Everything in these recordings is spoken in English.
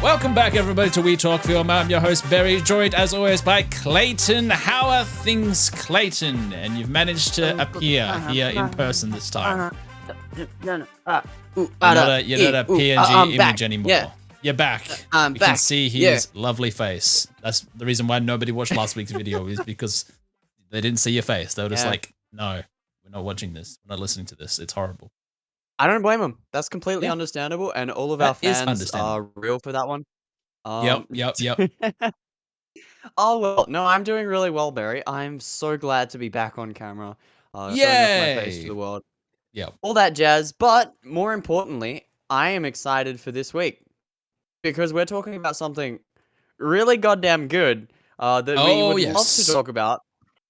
Welcome back, everybody, to We Talk Film. I'm your host, Barry, joined as always by Clayton. How are things, Clayton? And you've managed to appear here in person this time. You're not a PNG image anymore. Yeah. You're back. I'm You back. can see his lovely face. That's the reason why nobody watched last week's video, is because they didn't see your face. They were just like, no, we're not watching this. We're not listening to this. It's horrible. I don't blame them. That's completely understandable, and all of our fans are real for that one. Yep. Oh, well, no, I'm doing really well, Barry. I'm so glad to be back on camera, showing off my face to the world. Yep. All that jazz, but more importantly, I am excited for this week, because we're talking about something really goddamn good that we would love to talk about,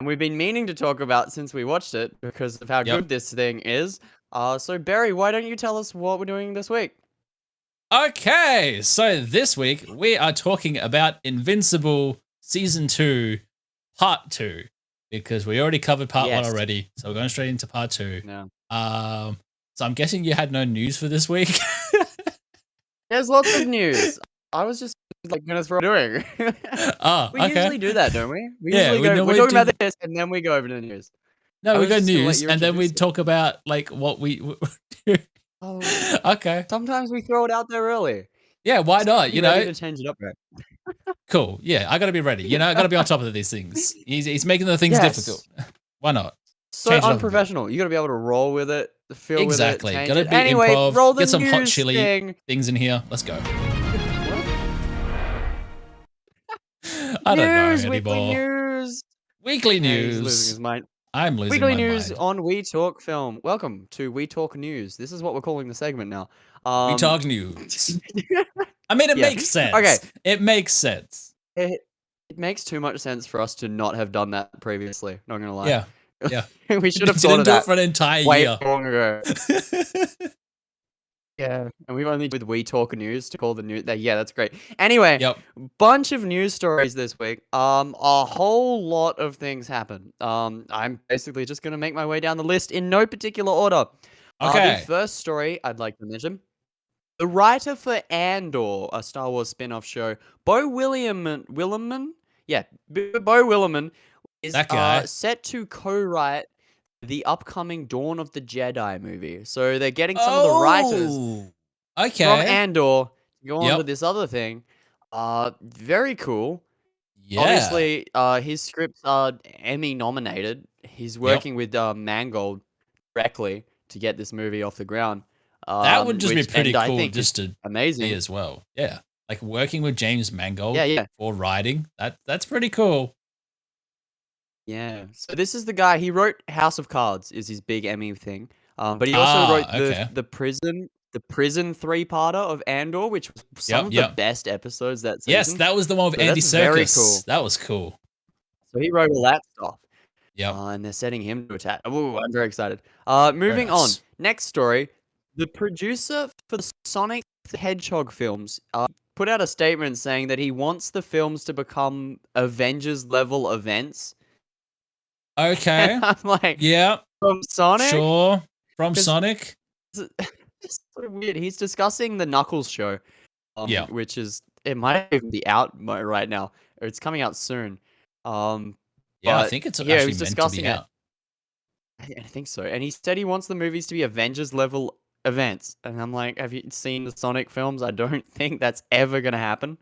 and we've been meaning to talk about since we watched it because of how good this thing is. So Barry, why don't you tell us what we're doing this week? Okay, so this week we are talking about Invincible Season 2, Part 2, because we already covered Part 1 already, so we're going straight into Part 2. Yeah. So I'm guessing you had no news for this week? There's lots of news. I was just gonna throw doing. We usually do that, don't we? We're talking about this, and then we go over to the news. No, we go news, and then we talk about what we do. Oh, okay. Sometimes we throw it out there early. Yeah, why not? You know, to change it up, right? Cool. Yeah, I gotta be ready. I gotta be on top of these things. He's making the things difficult. Why not? So unprofessional. You gotta be able to roll with it, feel with it. Exactly. Gotta be improv. Roll the Get some hot news chili things in here. Let's go. I don't know anymore. Weekly news. He's losing his mind. I'm losing Weekly my news mind. on We Talk Film. Welcome to We Talk News. This is what we're calling the segment now. We Talk News. I mean, it makes sense. Okay. It makes sense. It makes too much sense for us to not have done that previously. Not gonna lie. Yeah. We should have thought of that for an entire year. Long ago. Yeah, and we've only with We Talk News to call the news. Yeah, that's great. Anyway, bunch of news stories this week. A whole lot of things happen. I'm basically just gonna make my way down the list in no particular order. Okay. The first story I'd like to mention: the writer for Andor, a Star Wars spin-off show, Bo Willimon, is set to co-write the upcoming Dawn of the Jedi movie. So they're getting some of the writers from Andor to go on with this other thing. Very cool. Yeah. Obviously, his scripts are Emmy nominated. He's working with Mangold directly to get this movie off the ground. That would just be pretty cool, just to amazing be as well. Yeah, like working with James Mangold. Yeah. For writing. That's pretty cool. Yeah. So this is the guy. He wrote House of Cards, is his big Emmy thing. But he also wrote the prison 3-parter of Andor, which was some of the best episodes that season. Yes, that was the one with Andy Serkis. Very cool. That was cool. So he wrote all that stuff. Yeah. And they're setting him to attack. Oh, I'm very excited. Moving on. Next story. The producer for the Sonic the Hedgehog films put out a statement saying that he wants the films to become Avengers-level events. Okay. And I'm like, from Sonic? Sure. From Sonic? It's so weird. He's discussing the Knuckles show, which is, it might even be out right now, or it's coming out soon. I think it's actually meant to be out. I think so. And he said he wants the movies to be Avengers-level events. And I'm like, have you seen the Sonic films? I don't think that's ever going to happen.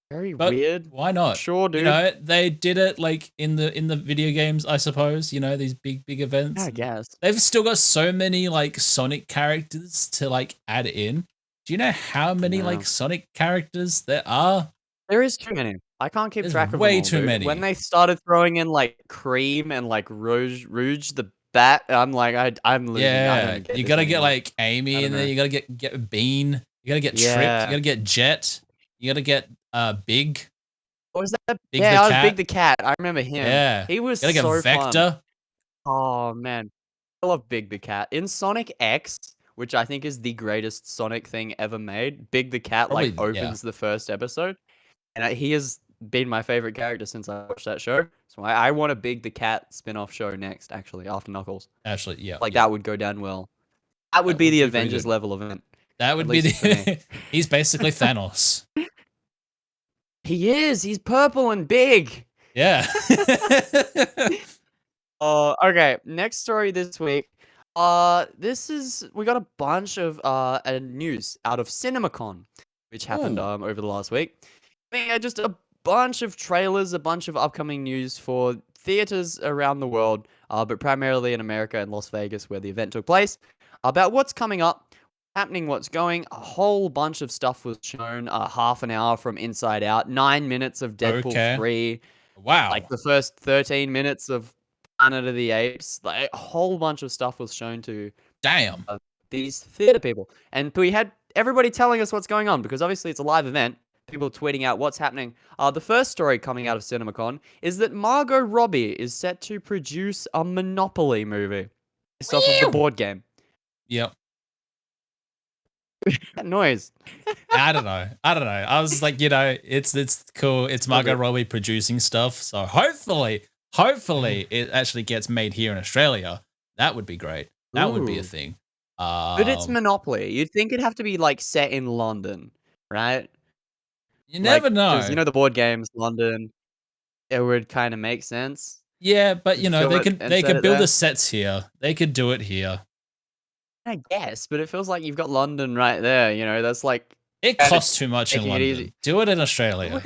Very weird. Why not? Sure, dude. They did it like in the video games, I suppose. These big events. I guess they've still got so many like Sonic characters to like add in. Do you know how many like Sonic characters there are? There is too many. I can't keep track of them. Way too many. When they started throwing in like Cream and like Rouge the Bat, I'm like, I'm losing. Yeah, you gotta get like Amy in there. You gotta get Bean. You gotta get Trip. You gotta get Jet. You gotta get Big. What was that? Big Big the Cat. I remember him. Yeah, he was you gotta so get Vector. Fun. Oh man, I love Big the Cat in Sonic X, which I think is the greatest Sonic thing ever made. Big the Cat opens the first episode, and he has been my favorite character since I watched that show. So I want a Big the Cat spin-off show next, actually, after Knuckles. Actually, that would go down well. That would be the Avengers level event. That would be least for me. He's basically Thanos. He is. He's purple and big. Yeah. Oh, okay. Next story this week. We got a bunch of news out of CinemaCon, which happened Ooh. over the last week. Just a bunch of trailers, a bunch of upcoming news for theaters around the world, but primarily in America and Las Vegas, where the event took place, about what's coming up, happening, what's going. A whole bunch of stuff was shown. Half an hour from Inside Out, 9 minutes of Deadpool 3. Wow. Like the first 13 minutes of Planet of the Apes. Like a whole bunch of stuff was shown to Damn. These theater people. And we had everybody telling us what's going on because obviously it's a live event. People tweeting out what's happening. The first story coming out of CinemaCon is that Margot Robbie is set to produce a Monopoly movie based off of the board game. Yep. That noise. I don't know. I was like, it's cool. It's Margot Robbie producing stuff. So hopefully it actually gets made here in Australia. That would be great. That would be a thing. But it's Monopoly. You'd think it'd have to be like set in London, right? You never know. Because the board games, London, it would kind of make sense. Yeah, but they could build the sets here. They could do it here. I guess, but it feels like you've got London right there. That's like it costs too much in London. Do it in Australia.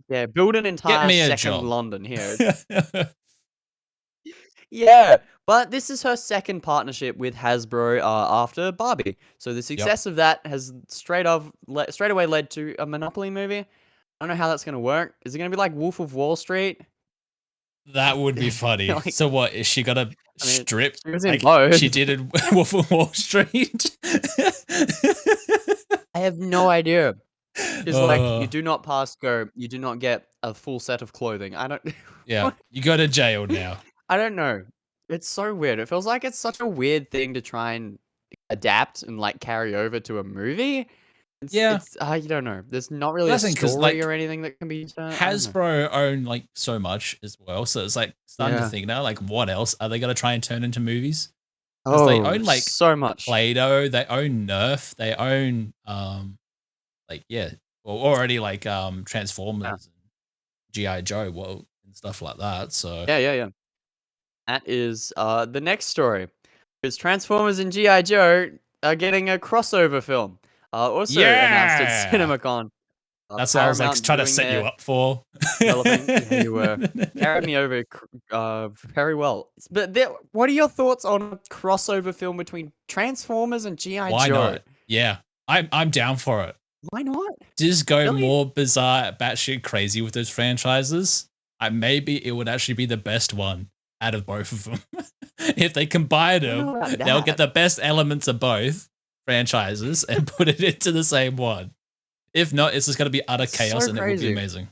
Yeah, build an entire second job. London here. Yeah, but this is her second partnership with Hasbro after Barbie. So the success of that has straight away led to a Monopoly movie. I don't know how that's going to work. Is it going to be like Wolf of Wall Street? That would be funny. So what, is she gonna strip she did in Wolf of Wall Street? I have no idea. It's like, you do not pass go, you do not get a full set of clothing. I don't... Yeah, you go to jail now. I don't know. It's so weird. It feels like it's such a weird thing to try and adapt and like carry over to a movie. You don't know. There's not really a story or anything that can be done. Hasbro own like so much as well, so it's like starting to think now, like what else are they gonna try and turn into movies? Because they own like so much. Play-Doh, they own Nerf, they own already like Transformers and G.I. Joe, and stuff like that. So yeah. That is the next story. Because Transformers and G.I. Joe are getting a crossover film. Also announced at CinemaCon. That's what I was like trying to set you up for. Yeah, you were. Carried me over very well. But what are your thoughts on a crossover film between Transformers and G.I. Joe? Why not? Yeah, I'm down for it. Why not? Just go more bizarre, batshit crazy with those franchises. Maybe it would actually be the best one out of both of them. If they combine them, they'll get the best elements of both franchises and put it into the same one. If not, it's just going to be utter chaos and it will be amazing.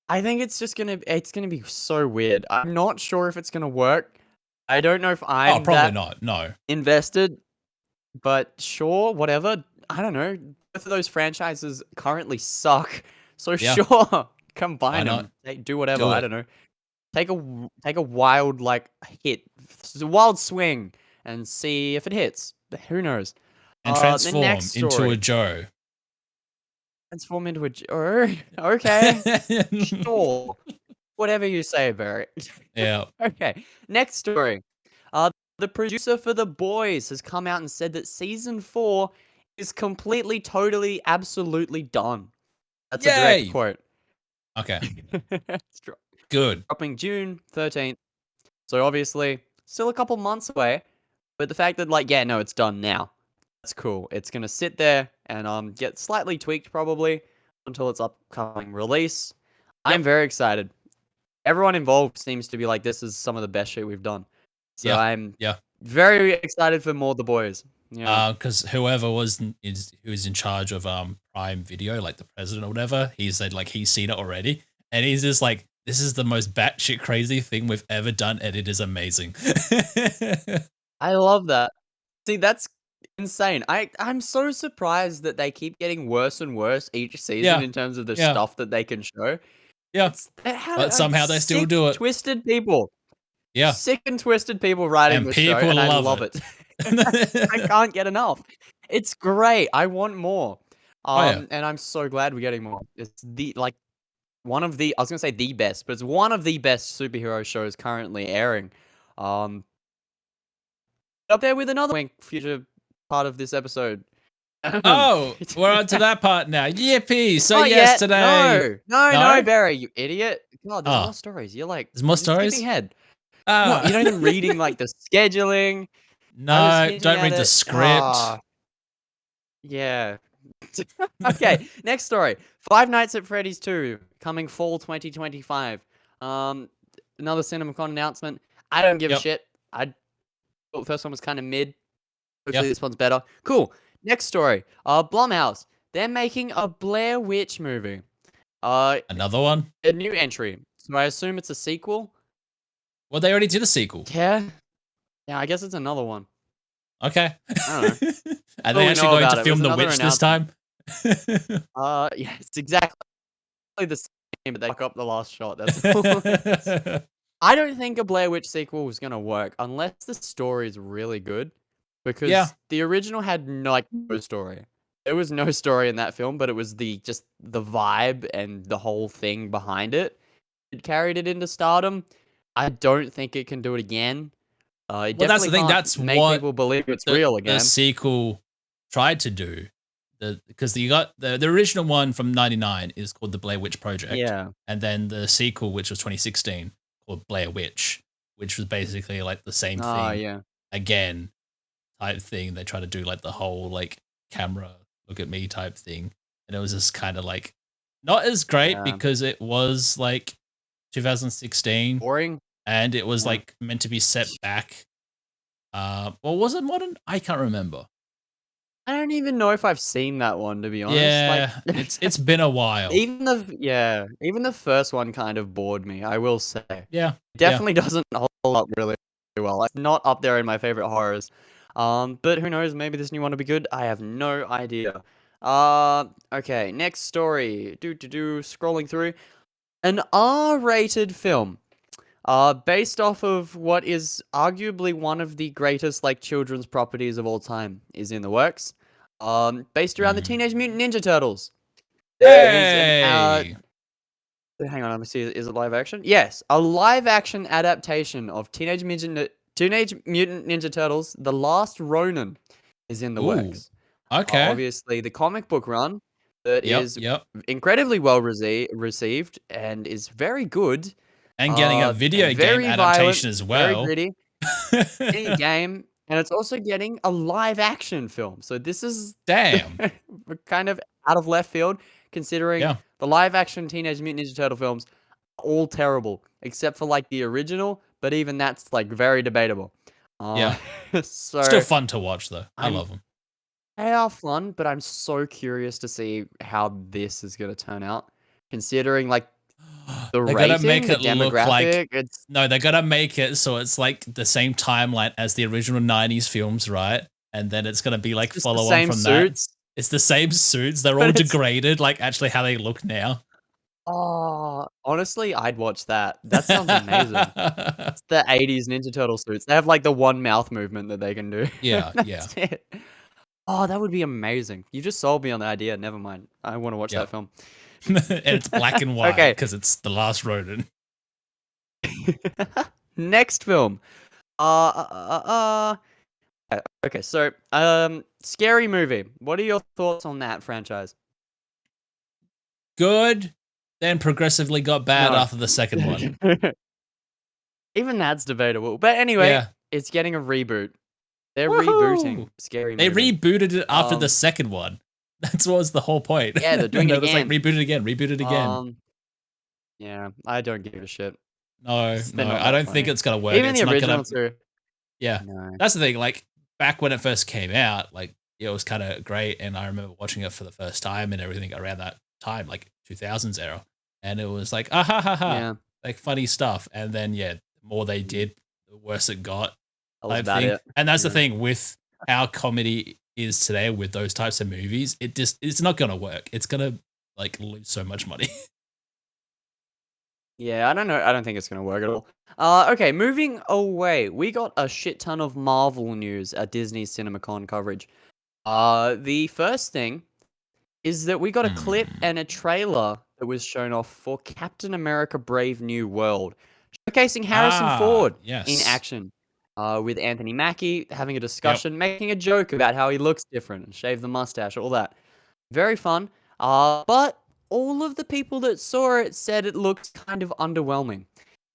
I think it's gonna be so weird. I'm not sure if it's gonna work. I don't know if I'm probably not. No. Invested, but sure, whatever. I don't know. Both of those franchises currently suck. So sure, combine them. Do whatever. I don't know. Take a wild hit, a wild swing, and see if it hits. But who knows? And transform into a Joe. Transform into a Joe. Okay, sure. Whatever you say, Barry. Yeah. Okay. Next story. The producer for The Boys has come out and said that season 4 is completely, totally, absolutely done. That's a direct quote. Okay. Good. Dropping June 13th. So obviously, still a couple months away. But the fact that, it's done now. That's cool. It's going to sit there and get slightly tweaked probably until its upcoming release. I'm very excited. Everyone involved seems to be like, this is some of the best shit we've done. So I'm very excited for more The Boys. Yeah. Because whoever who was in charge of Prime Video, like the president or whatever, he said he's seen it already, and he's just like, this is the most batshit crazy thing we've ever done, and it is amazing. I love that. See, that's insane. I'm so surprised that they keep getting worse and worse each season in terms of the stuff that they can show. Yeah, but somehow they still do it. Twisted people. Yeah, Sick and twisted people writing the show, and I love it. I can't get enough. It's great. I want more. Oh yeah. And I'm so glad we're getting more. It's one of the I was gonna say the best, but it's one of the best superhero shows currently airing. Um, up there with another future part of this episode. Oh, we're on to that part now. Yippee! So Not yes, yet. today. No, Barry, you idiot. God, there's Oh, more stories. there's more You're just skipping stories. ahead. Ah, You're not even reading like the scheduling. I was no, hinting don't at read the it. script. Yeah. Okay, next story. Five Nights at Freddy's 2 coming fall 2025. Um, another CinemaCon announcement. I don't give a Yep. shit. I thought the first one was kind of mid. Hopefully Yep. this one's better. Cool. Next story. Blumhouse. They're making a Blair Witch movie. Uh, Another one. a new entry. So I assume it's a sequel. Well, they already did a sequel. Yeah. Yeah, I guess it's another one. Okay. I don't know. Are All they we actually know going about to it was film The another Witch this announcement. time? Yeah, it's exactly the same, but they fuck up the last shot. That's all it is. I don't think a Blair Witch sequel was gonna work unless the story is really good, Yeah. because the original had no story. There was no story in that film, but it was just the vibe and the whole thing behind it. It carried it into stardom. I don't think it can do it again. It Well, that's definitely the thing. can't That's make what people believe it's the real the again. sequel tried to do. Because you got the original one from '99 is called The Blair Witch Project. Yeah. And then the sequel, which was 2016, called Blair Witch, which was basically like the same Oh, thing yeah. again type thing. They try to do like the whole like camera look at me type thing. And it was just kind of like not as great Yeah. because it was like 2016 Boring. and it was Yeah. like meant to be set back. Well, was it modern? I can't remember. I don't even know if I've seen that one, to be honest. Like, Yeah, it's been a while. even the first one kind of bored me, I will say. It Yeah, yeah. definitely doesn't hold up really well. It's not up there in my favorite horrors. But who knows? Maybe this new one will be good. I have no idea. Okay, next story. Scrolling through. An R-rated film. Based off of what is arguably one of the greatest like children's properties of all time is in the works. Based around the Mm. Teenage Mutant Ninja Turtles. There is an Hey! hang on, let me see. Is it live action? Yes, a live action adaptation of Teenage Mutant Ninja Turtles: The Last Ronin is in the Ooh, works. okay. Obviously, the comic book run that Yep, is yep. incredibly well received and is very good. And getting a video And game very violent, adaptation as very well. gritty. Getting a game, and it's also getting a live action film. So this is Damn. kind of out of left field, considering Yeah, the live action Teenage Mutant Ninja Turtle films are all terrible, except for like the original, but even that's like very debatable. yeah. Still So fun to watch though. I I'm love them. they are fun, but I'm so curious to see how this is gonna turn out, considering like the They gotta rating, make the it look like demographic. It's no, they gotta make it so it's like the same timeline as the original '90s films, right? And then it's gonna be like just the follow on same from that. suits, It's the same suits. They're all but it's degraded, like actually how they look now. oh, honestly, I'd watch that. That sounds amazing. It's the 80s Ninja Turtle suits. They have, like, the one mouth movement that they can do. Yeah, yeah, That's it. Oh, that would be amazing. You just sold me on the idea, never mind. I wanna watch yeah. that film. And it's black and white Okay. because it's the last Ronin. Next film. Okay, so, Scary Movie. What are your thoughts on that franchise? Good, then progressively got bad No. after the second one. Even that's debatable. But anyway, Yeah. it's getting a reboot. They're rebooting Woohoo! Scary They Movie. rebooted it after the Um, second one. That's what was the whole point. yeah, they're doing And it they're just like again. reboot it again, reboot it again. Yeah, I don't give a shit. No, They're no, not I that don't think funny. it's gonna work. Even It's the not gonna. original too. Yeah, No. that's the thing. Like back when it first came out, like it was kind of great, and I remember watching it for the first time and everything around that time, like 2000s era, and it was like ah ha ha ha, Yeah, like funny stuff. And then yeah, the more they did, the worse it got, that was type about thing. it. And that's the Yeah. thing with how comedy is today with those types of movies. It's not gonna work. It's gonna like lose so much money. Yeah, I don't know. I don't think it's gonna work at all. Okay, moving away. We got a shit ton of Marvel news at Disney's CinemaCon coverage. The first thing is that we got a clip Hmm. and a trailer that was shown off for Captain America: Brave New World, showcasing Harrison Ah, Ford in yes. action. With Anthony Mackie having a Yep. discussion, making a joke about how he looks different and shave the mustache, all that. Very fun. But all of the people that saw it said it looked kind of underwhelming.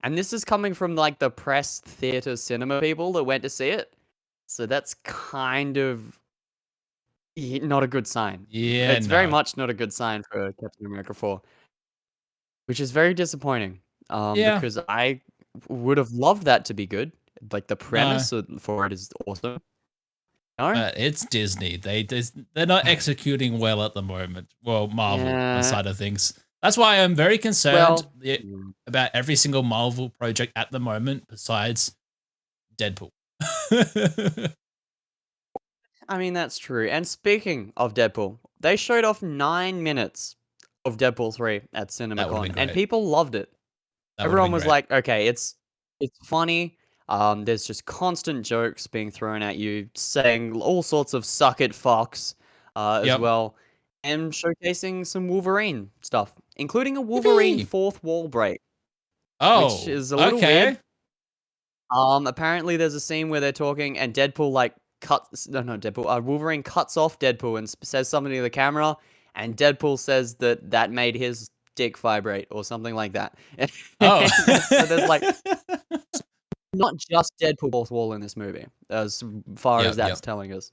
And this is coming from like the press theater cinema people that went to see it. So that's kind of not a good sign. Yeah, It's very no. much not a good sign for Captain America 4, which is very disappointing. Yeah, Because I would have loved that to be good. Like the no. premise for it is awesome. No? But it's Disney. They're not executing well at the moment. Well, Marvel Yeah. side of things. That's why I'm very concerned Well, about every single Marvel project at the moment, besides Deadpool. I mean, that's true. And speaking of Deadpool, they showed off 9 minutes of Deadpool 3 at That would have CinemaCon, been and great. people loved it. That would have Everyone been was great. like, okay, it's funny. There's just constant jokes being thrown at you, saying all sorts of suck it Fox as Yep. well, and showcasing some Wolverine stuff, including a Wolverine Yippee! fourth wall break, which Oh, is a little weird. okay. Apparently there's a scene where they're talking and Deadpool like cuts no no Deadpool Wolverine cuts off Deadpool and says something to the camera, and Deadpool says that made his dick vibrate or something like that. Oh. So there's like not just Deadpool fourth wall in this movie, as far as Yep, that's yep. telling us,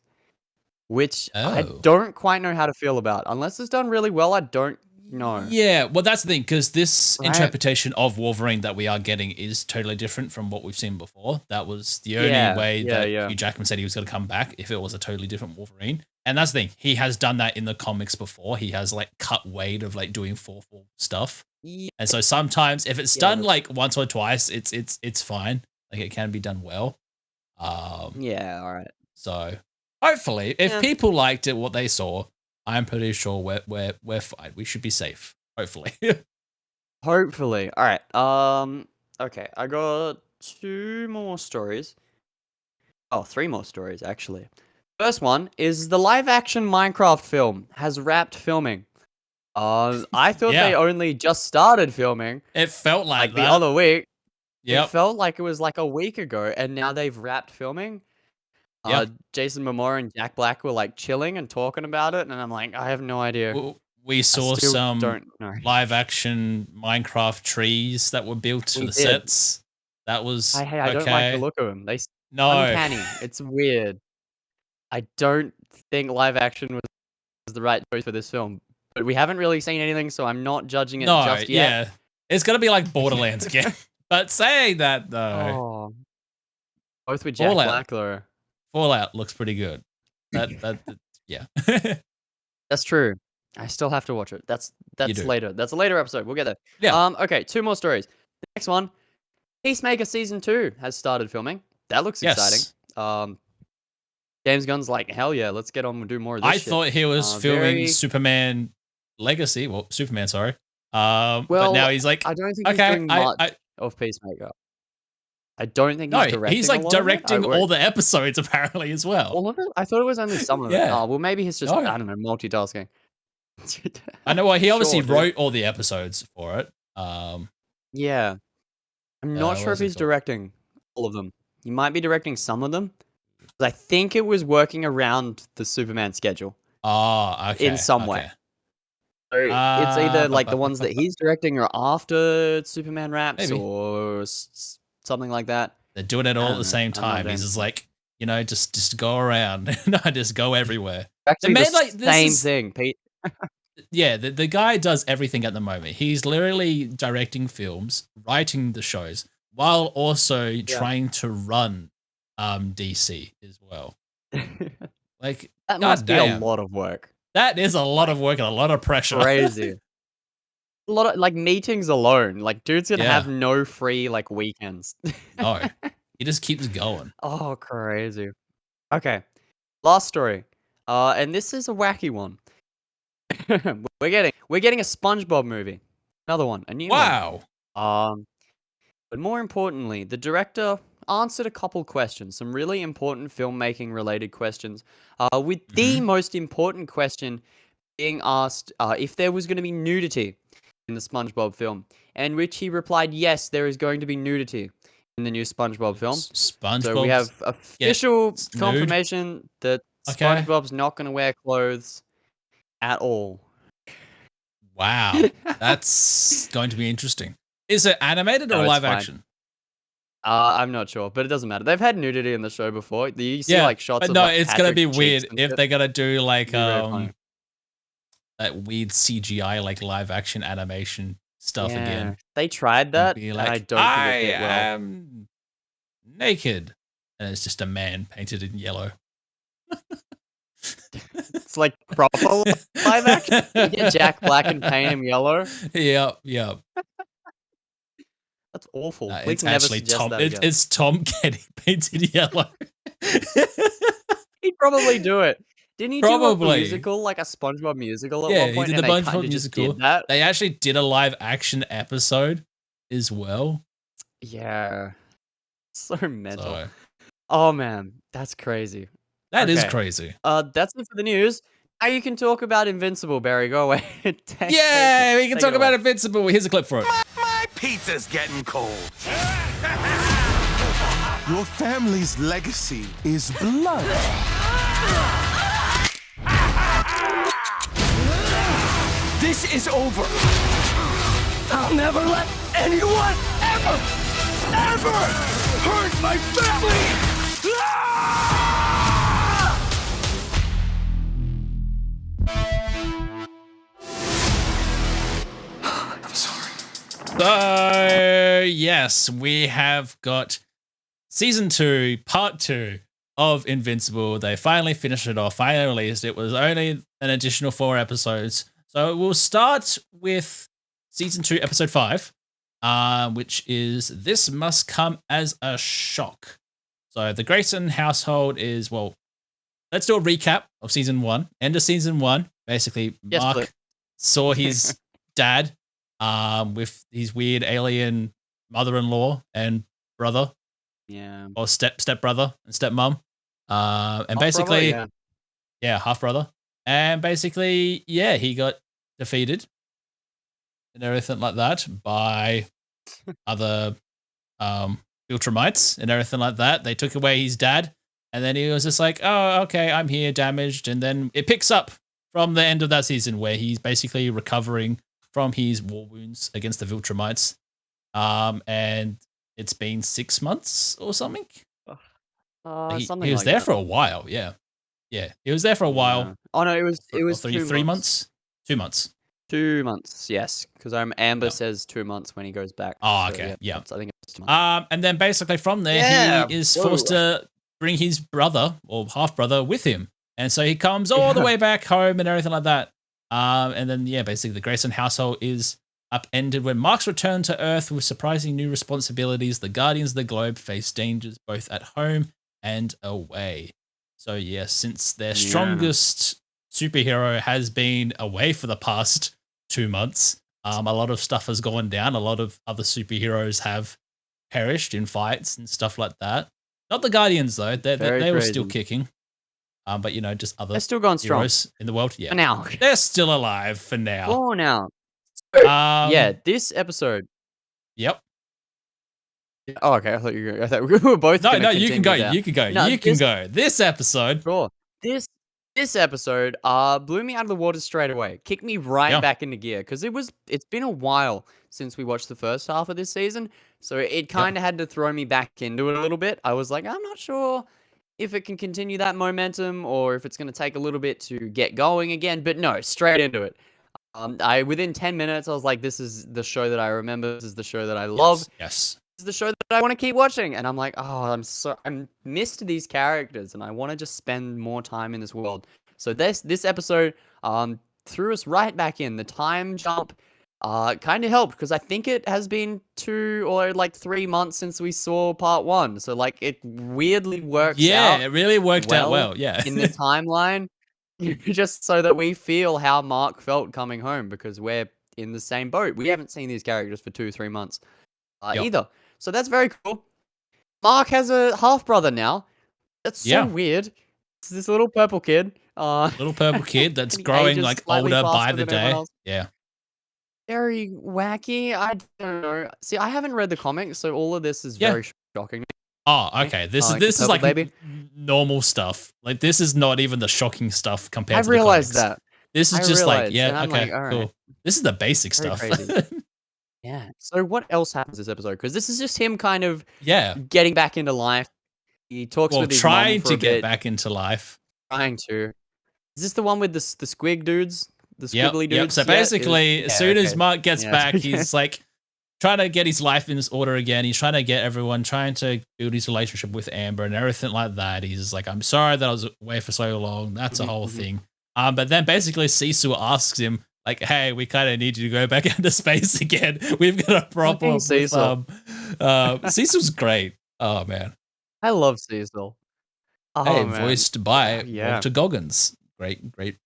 which I Oh. don't quite know how to feel about. Unless it's done really well, I don't know. Yeah, well, that's the thing, because this Right? interpretation of Wolverine that we are getting is totally different from what we've seen before. That was the only Yeah, way yeah, that yeah. Hugh Jackman said he was going to come back, if it was a totally different Wolverine. And that's the thing, he has done that in the comics before. He has like cut weight of like doing fourth wall stuff. Ye- And so sometimes if it's Yeah, done that's like once or twice, it's fine. Like it can be done well. Um, yeah. All right. so hopefully, if Yeah. people liked it, what they saw, I'm pretty sure we're fine. We should be safe. Hopefully. Hopefully. All right. Okay. I got two more stories. Oh, three more stories actually. First one is the live action Minecraft film has wrapped filming. I thought they Yeah, only just started filming it felt like like the that. other week. It Yep, felt like it was like a week ago, and now they've wrapped filming. yeah. Jason Momoa and Jack Black were like chilling and talking about it, and I'm like, I have no idea. We I saw still some don't know. live action Minecraft trees that were built for We the did. sets. That was I don't like the okay. look of them. No, Uncanny. It's weird. I don't think live action was the right choice for this film, but we haven't really seen anything, so I'm not judging it no, just yet. yeah. It's gonna be like Borderlands again. But saying that though, Oh, both with Jack Fallout Black though. Fallout looks pretty good. Yeah. That's true. I still have to watch it. You That's do. later. That's a later episode. We'll get there. Yeah. Okay, two more stories. The next one, Peacemaker season 2 has started filming. That looks exciting. Yes. James Gunn's like, hell yeah, let's get on and do more of this I shit. thought he was filming Very Superman Legacy. Well, Superman, sorry. But now well. he's like, I don't think he's okay, doing I, much I of Peacemaker. I don't think he's no, he's directing a like lot of it. directing all the episodes apparently as well. All of it? I thought it was only some of it. Yeah. Oh, well, maybe he's just, No, I don't know, multitasking. I know. Well, he obviously Sure, dude. wrote all the episodes for it. Yeah. I'm not What sure if was it he's called? directing all of them. He might be directing some of them. 'Cause I think it was working around the Superman schedule Oh, in okay, some way. okay. So it's either Ba, like ba, the ba, ones ba, that ba. he's directing or after Superman wraps Maybe or something like that. they're doing it I all at don't the know. same I'm not time. He's damn just sure. like, just go around, no, just go everywhere. The Actually, the man, like, this same is thing, Pete. yeah, the guy does everything at the moment. He's literally directing films, writing the shows, while also Yeah. trying to run DC as well. Like, That god must be a damn. lot of work. That is a lot Like, of work and a lot of pressure. crazy. A lot of like meetings alone. Like, dude's gonna have Yeah. no free like weekends. No. He just keeps going. Oh, crazy. Okay, last story. And this is a wacky one. We're getting a SpongeBob movie. Another one, a new one. Wow. Um, but more importantly, the director answered a couple questions, some really important filmmaking related questions. With the Mm-hmm. most important question being asked if there was going to be nudity in the SpongeBob film, and which he replied, yes, there is going to be nudity in the new SpongeBob film. So we SpongeBob have official gets nude. confirmation that Okay. SpongeBob's not going to wear clothes at all. Wow. That's going to be interesting. Is it animated or No, it's live fine. action? I'm not sure, but it doesn't matter. They've had nudity in the show before. You see Yeah, like shots but of no, like it's gonna be Patrick's cheeks weird and if shit. they're gonna do like It'd be very funny. that weird CGI like live action animation stuff Yeah, again. they tried And that, be and I like, don't think I it hit well. am naked. And it's just a man painted in yellow. It's like proper live action. You get Jack Black and paint him yellow. Yep. That's awful. Please It's never actually suggest Tom. that again. It's Tom getting painted yellow. He'd probably do it. Didn't he do a Probably. musical, like a SpongeBob musical at Yeah, one he point? did And the they SpongeBob kind of just musical. did that. They actually did a live action episode as well. Yeah. So mental. So Oh man, that's crazy. that is Okay. crazy. That's it for the news. Now you can talk about Invincible, Barry. Go away. Yeah, we can talk about Invincible. Here's a clip for it. My pizza's getting cold. Your family's legacy is blood. This is over. I'll never let anyone ever hurt my family. I'm sorry. So, yes, we have got season 2, part 2 of Invincible. They finally finished it off, finally released. It was only an additional 4 episodes. So we'll start with season 2, episode 5, which is This Must Come as a Shock. So the Grayson household is, well, let's do a recap of season 1. End of season 1. Basically, Yes, Mark please. saw his dad with his weird alien mother-in-law and brother, Yeah. or step-brother and stepmom. And Half basically, brother, yeah, half-brother. And basically, yeah, he got defeated and everything like that by other Viltrumites and everything like that. They took away his dad, and then he was just like, oh, okay, I'm here, damaged. And then it picks up from the end of that season where he's basically recovering from his war wounds against the Viltrumites. And it's been 6 months or something. something He was like there that. for a while, yeah. Yeah, he was there for a while. Oh no, it was three months. 2 months. 2 months, yes, because Amber Yeah. says 2 months when he goes back. Oh, so, okay, yeah. I think it's 2 months. And then basically from there, Yeah, he is whoa. forced to bring his brother or half brother with him, and so he comes all the way back home and everything like that. And then yeah, basically the Grayson household is upended when Mark's return to Earth with surprising new responsibilities. The Guardians of the Globe face dangers both at home and away. So yeah, since their strongest superhero has been away for the past 2 months, a lot of stuff has gone down. A lot of other superheroes have perished in fights and stuff like that. Not the Guardians though; they were still kicking. But you know, just other They're still going strong heroes in the world. Yeah, for now. they're still alive for now. For now. Yeah, this episode. Yep. Oh, okay. I thought we were both. No, gonna you can go. continue You can go. No, You can go. This episode. Sure. This episode blew me out of the water straight away. Kicked me right back into gear because it's been a while since we watched the first half of this season, so it kind of had to throw me back into it a little bit. I was like, I'm not sure if it can continue that momentum or if it's going to take a little bit to get going again, but no, straight into it. I within 10 minutes I was like, this is the show that I remember. This is the show that I love. Yes. Is the show that I want to keep watching. And I'm like, oh, I'm missed these characters and I want to just spend more time in this world. So this episode threw us right back in. The time jump kind of helped because I think it has been 2 or like 3 months since we saw part 1. So like it weirdly works out. Yeah, it really worked out well. Yeah. In the timeline, just so that we feel how Mark felt coming home because we're in the same boat. We haven't seen these characters for 2-3 months Yep. either. So that's very cool. Mark has a half brother now. That's so Yeah. weird. It's this little purple kid. Little purple kid that's and he growing ages like slightly older by faster the than everyone day. else. Yeah. Very wacky. I don't know. See, I haven't read the comics, so all of this is very shocking. Oh, okay. This is like normal stuff. Like this is not even the shocking stuff compared to the comics. I realized that. This is just like, yeah, and okay, all right. cool. This is the basic Very stuff. crazy. Yeah. So what else happens this episode? Because this is just him kind of getting back into life. He talks with his mom trying for to a get bit. back into life. Trying to. Is this the one with the squig dudes? The squiggly dudes? Yep. So basically, as soon as Mark gets back, he's like trying to get his life in order again. He's trying to get everyone, trying to build his relationship with Amber and everything like that. He's like, I'm sorry that I was away for so long. That's a whole thing. But then basically Cecil asks him, like, hey, we kind of need you to go back into space again. We've got a problem with Cecil. Cecil's great. Oh, man. I love Cecil. Oh, hey, man. voiced by Walter Goggins. Great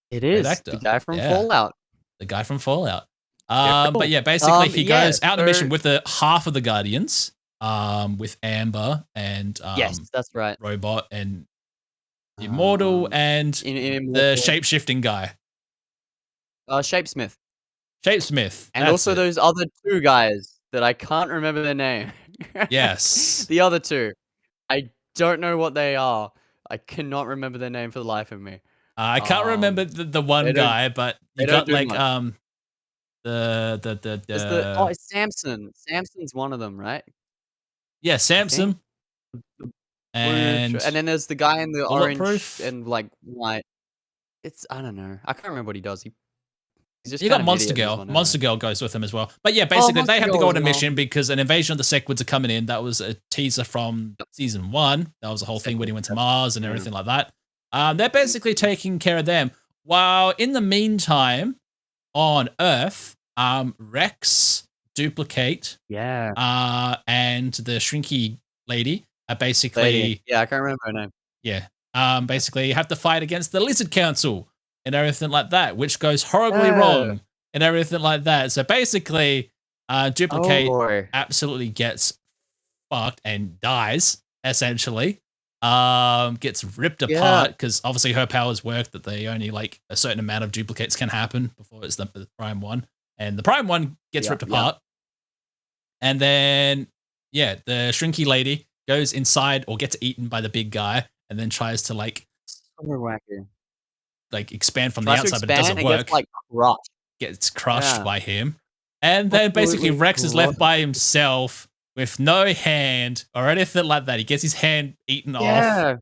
it is. actor. The guy from Fallout. The guy from Fallout. But yeah, basically he goes out on a mission with the half of the Guardians, with Amber and yes, that's right. Robot and Immortal and the shape-shifting guy. Shapesmith. And also those other two guys that I can't remember their name. Yes. The other two. I don't know what they are. I cannot remember their name for the life of me. I can't remember the one guy, but you got like it's Samson. Samson's one of them, right? Yeah, Samson. And then there's the guy in the orange and like white. I don't know. I can't remember what he does. You got Monster Girl. Monster Girl goes with him as well. But yeah, basically they have to go on a mission because an invasion of the Sequids are coming in. That was a teaser from season 1. That was the whole thing when he went to Mars and everything like that. They're basically taking care of them. While in the meantime, on Earth, Rex, Duplicate, and the Shrinky lady are basically... Yeah, I can't remember her name. Yeah. Basically, you have to fight against the Lizard Council and everything like that, which goes horribly wrong and everything like that. So basically, Duplicate absolutely gets fucked and dies, essentially. Gets ripped apart because obviously her powers work that they only like a certain amount of duplicates can happen before it's the Prime One. And the Prime One gets ripped apart. And then, the Shrinky lady goes inside or gets eaten by the big guy and then tries to like... Super wacky. Like expand from the outside, but it doesn't work. Gets crushed by him. And then basically Rex is left by himself with no hand or anything like that. He gets his hand eaten off.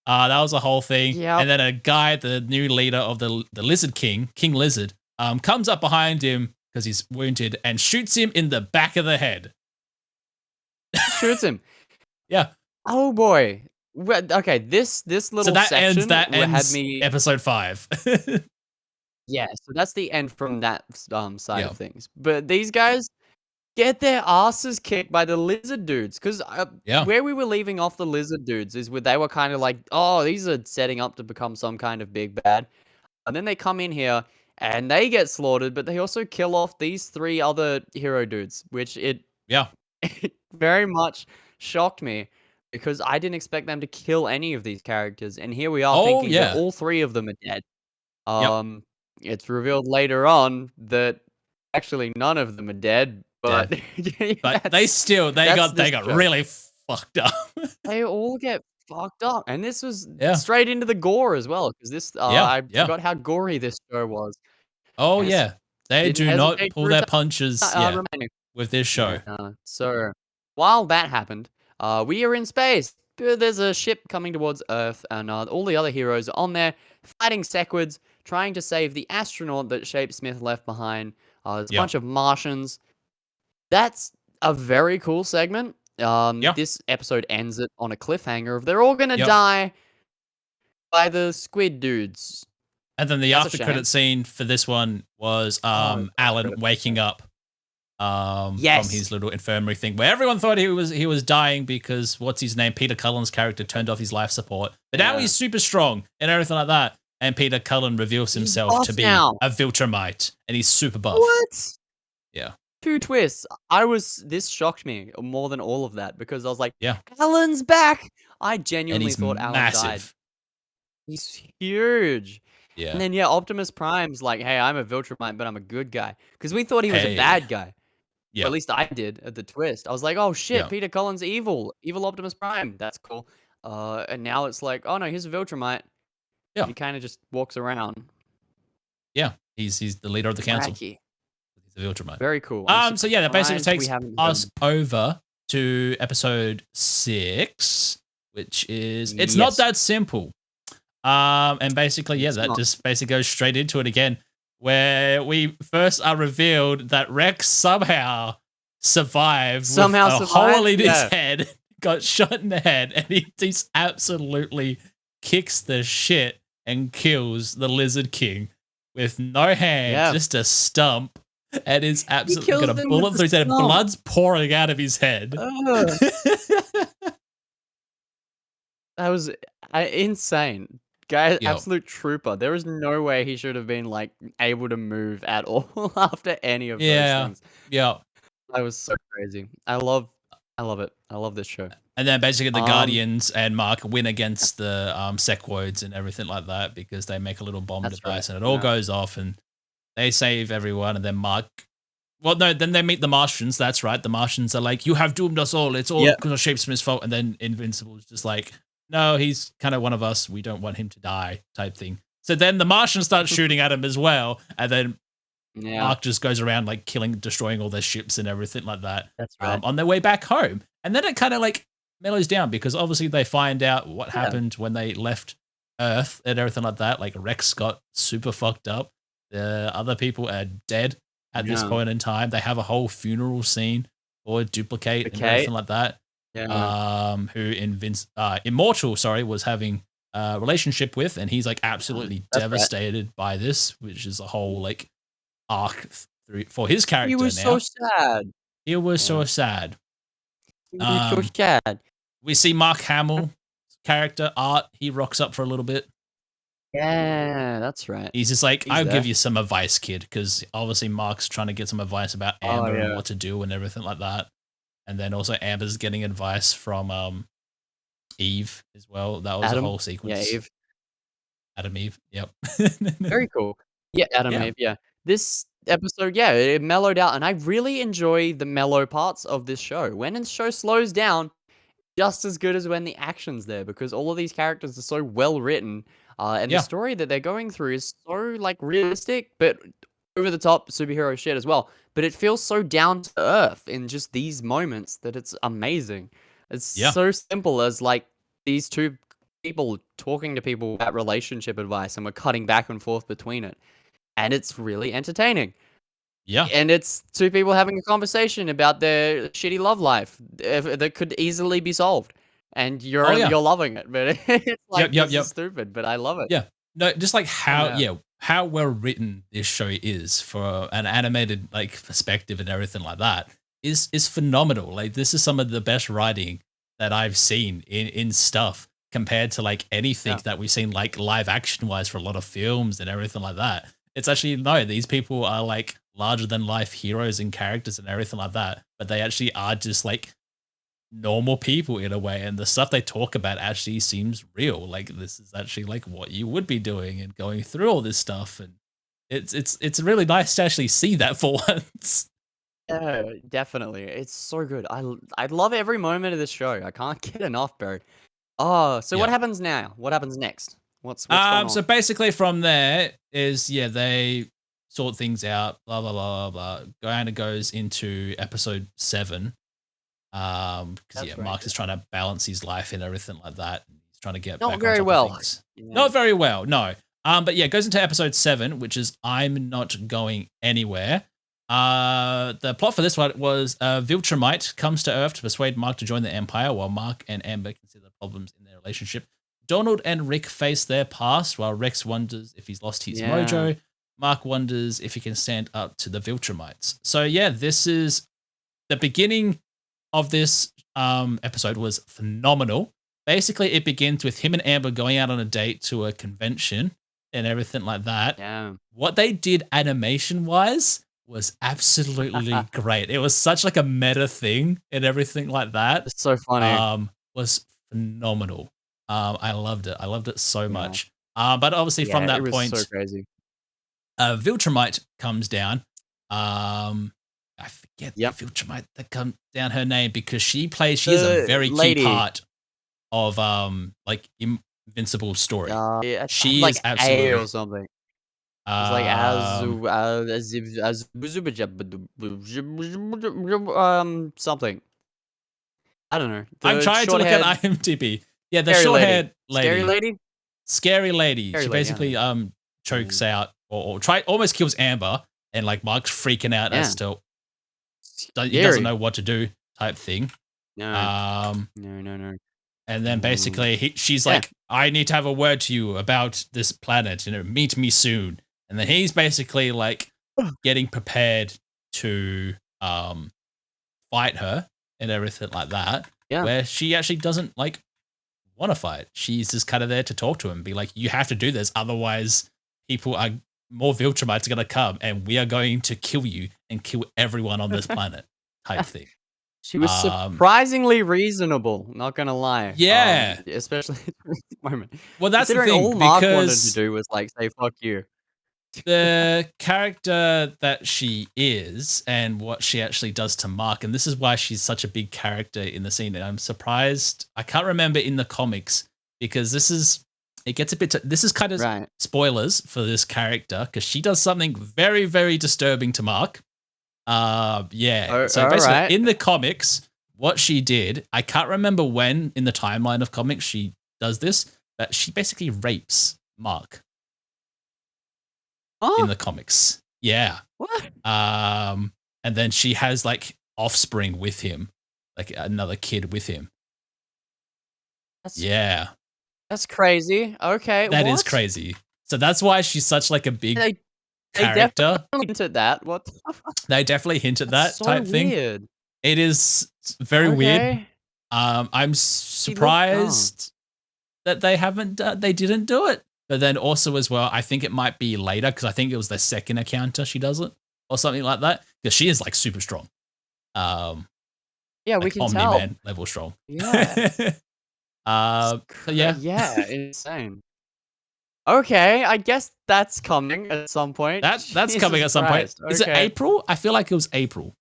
That was a whole thing. And then a guy, the new leader of the Lizard King, King Lizard, comes up behind him because he's wounded and shoots him in the back of the head. Shoots him. Yeah. Oh boy. Okay, this little section that ends had me episode 5. Yeah, so that's the end from that side of things. But these guys get their asses kicked by the lizard dudes because where we were leaving off the lizard dudes is where they were kind of like, oh, these are setting up to become some kind of big bad. And then they come in here and they get slaughtered, but they also kill off these 3 other hero dudes, which it very much shocked me. Because I didn't expect them to kill any of these characters, and here we are thinking that all 3 of them are dead. It's revealed later on that actually none of them are dead, but but they got really fucked up. They all get fucked up, and this was straight into the gore as well. Because this, I forgot how gory this show was. Oh yeah, they do not pull their punches with this show. So while that happened. We are in space. There's a ship coming towards Earth, and all the other heroes are on there fighting Sequids, trying to save the astronaut that Shapesmith left behind. There's a bunch of Martians. That's a very cool segment. This episode ends it on a cliffhanger of they're all gonna die by the squid dudes. And then the after credit scene for this one was Alan waking up. From his little infirmary thing where everyone thought he was dying because what's his name, Peter Cullen's character, turned off his life support, but now he's super strong and everything like that. And Peter Cullen reveals himself to be a Viltrumite, and he's super buff. What? Yeah. 2 twists. This shocked me more than all of that because I was like, Yeah. Alan's back. I And genuinely he's thought Alan died. massive. He's huge. And Yeah. then, yeah, Optimus Prime's like, hey, I'm a Viltrumite, but I'm a good guy. Because we thought he was a Hey. bad guy. Or Yeah. at least I did at the twist. I was like, oh shit, Yeah. Peter Cullen's evil. Evil Optimus Prime. That's cool. And now it's like, oh no, he's a Viltrumite. Yeah. He kind of just walks around. Yeah. He's the leader of the council. Wacky. He's a Viltrumite. Very cool. So yeah, that basically surprised we takes haven't us heard- over to episode 6, which is it's not Yes. that simple. And basically, yeah, It's that not. just basically goes straight into it again, where we first are revealed that Rex somehow survived with a hole in his head, got shot in the head, and he just absolutely kicks the shit and kills the Lizard King with no hand, just a stump, and is absolutely got a bullet through his head, and blood's pouring out of his head. That was insane. Guy, absolute trooper. There is no way he should have been like able to move at all after any of those things. Yeah. That was so crazy. I love it. I love this show. And then basically the Guardians and Mark win against the Sequoids and everything like that because they make a little bomb device and it all goes off and they save everyone. And then Mark, well, no, then they meet the Martians. That's right. The Martians are like, you have doomed us all. It's all because of Shapesmith's fault. And then Invincible is just like, no, he's kind of one of us. We don't want him to die type thing. So then the Martians start shooting at him as well. And then Mark just goes around like destroying all their ships and everything like that. That's right. On their way back home. And then it kind of like mellows down because obviously they find out what happened when they left Earth and everything like that. Like Rex got super fucked up. The other people are dead at this point in time. They have a whole funeral scene for Duplicate and everything like that. Who Immortal, was having a relationship with, and he's like absolutely devastated by this, which is a whole like arc for his character. He was so sad. He was so sad. He was so sad. We see Mark Hamill's character, Art. He rocks up for a little bit. Yeah, that's right. He's just like, I'll give you some advice, kid, because obviously Mark's trying to get some advice about Amber and what to do and everything like that. And then also Amber's getting advice from Eve as well. That was a whole sequence. Yeah, Eve. Adam Eve. Yep. Very cool. Yeah, Adam Eve. Yeah. This episode, it mellowed out, and I really enjoy the mellow parts of this show. When the show slows down, just as good as when the action's there, because all of these characters are so well written, and the story that they're going through is so like realistic, but over the top superhero shit as well. But it feels so down to earth in just these moments that it's amazing. It's so simple as like these two people talking to people about relationship advice, and we're cutting back and forth between it. And it's really entertaining. Yeah. And it's two people having a conversation about their shitty love life that could easily be solved. And you're loving it. But it's like, this is stupid, but I love it. Yeah. No, just like how well written this show is for an animated like perspective and everything like that is phenomenal. Like this is some of the best writing that I've seen in stuff compared to like anything that we've seen like live action wise for a lot of films and everything like that. It's actually, no, these people are like larger than life heroes and characters and everything like that, but they actually are just like normal people in a way. And the stuff they talk about actually seems real. Like this is actually like what you would be doing and going through all this stuff. And it's really nice to actually see that for once. Yeah, definitely. It's so good. I love every moment of this show. I can't get enough, bro. Oh, so what happens now? What happens next? What's going on? So basically from there is, they sort things out, blah, blah, blah, blah, blah. Kind of goes into episode 7. Because Mark is trying to balance his life and everything like that. He's trying to get not back very on top well. of things. Not very well, no. But it goes into episode 7, which is I'm Not Going Anywhere. The plot for this one was Viltrumite comes to Earth to persuade Mark to join the Empire while Mark and Amber consider the problems in their relationship. Donald and Rick face their past while Rex wonders if he's lost his mojo. Mark wonders if he can stand up to the Viltrumites. So this is the beginning of this episode was phenomenal. Basically, it begins with him and Amber going out on a date to a convention and everything like that. Yeah. What they did animation-wise was absolutely great. It was such like a meta thing and everything like that. It's so funny. Was phenomenal. I loved it. I loved it so Yeah. much. But obviously from Yeah, it that was point, so crazy. Viltrumite comes down. I forget Yep. the Viltrumite that comes down her name because she is The a very lady. key part of like Invincible story. Yeah, She like is A absolutely or something. It's like something. I don't know. I'm The trying to look at short-haired IMDb. Yeah, the scary short-haired Scary lady. lady? Scary lady. Scary She lady, I basically don't know. chokes out or almost kills Amber, and like Mark's freaking out as to he doesn't Scary. know what to do type thing. No. No. And then basically she's like, I need to have a word to you about this planet, meet me soon. And then he's basically like getting prepared to fight her and everything like that. Yeah. Where she actually doesn't like want to fight. She's just kind of there to talk to him, be like, you have to do this, otherwise more Viltrumites are gonna come and we are going to kill you and kill everyone on this planet type thing. She was surprisingly reasonable, not gonna lie. Yeah. Especially at this moment. Well, that's the Considering thing, all Mark wanted to because do was like say fuck you. the character that she is and what she actually does to Mark, and this is why she's such a big character in the scene. And I'm surprised. I can't remember in the comics because this is kind of spoilers for this character because she does something very, very disturbing to Mark. So basically in the comics, what she did, I can't remember when in the timeline of comics she does this, but she basically rapes Mark. In the comics. Yeah. What? And then she has like offspring with him, like another kid with him. That's crazy. Okay. That is crazy. So that's why she's such like a big character. They definitely hinted that. What? They definitely hinted that so type thing. Weird. It is very weird. I'm surprised that they didn't do it. But then also as well, I think it might be later because I think it was the second encounter she does it or something like that because she is like super strong. Yeah, like we can Omni-Man tell. level strong. Yeah. Yeah, insane. Okay, I guess that's coming at some point. That's coming at some point. Okay. Is it April? I feel like it was April.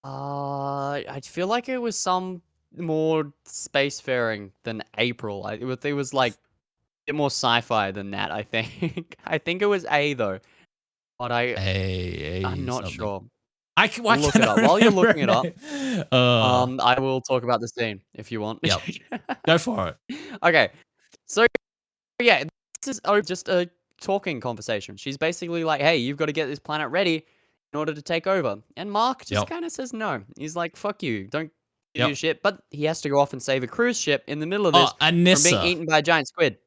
I feel like it was some more spacefaring than April. It was like bit more sci-fi than that, I think. I think it was A though, but I'm not sure. We'll look it up. While you're looking it up, I will talk about the scene if you want. Yep. Go for it. Okay, so yeah, this is just a talking conversation. She's basically like, "Hey, you've got to get this planet ready in order to take over," and Mark just kind of says no. He's like, "Fuck you, don't do your shit." But he has to go off and save a cruise ship in the middle of this from being eaten by a giant squid.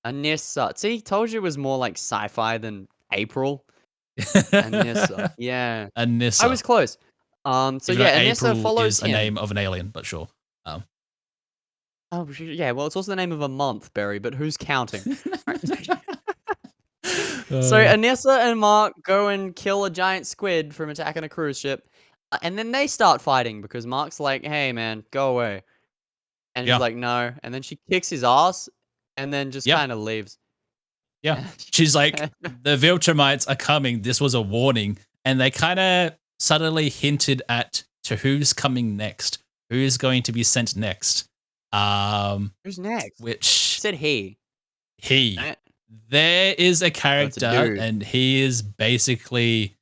Anissa. See, told you it was more like sci-fi than April. Anissa. Yeah. Anissa. I was close. So yeah, Anissa April follows is a name of an alien, but sure. Oh, yeah. Well, it's also the name of a month, Barry, but who's counting? So Anissa and Mark go and kill a giant squid from attacking a cruise ship. And then they start fighting because Mark's like, "Hey, man, go away." And he's like, "No." And then she kicks his ass and then just kind of leaves. Yeah. She's like, the Viltrumites are coming. This was a warning. And they kind of subtly hinted to who's coming next. Who's going to be sent next. Who's next? Which said he. He. There is a character, and he is basically,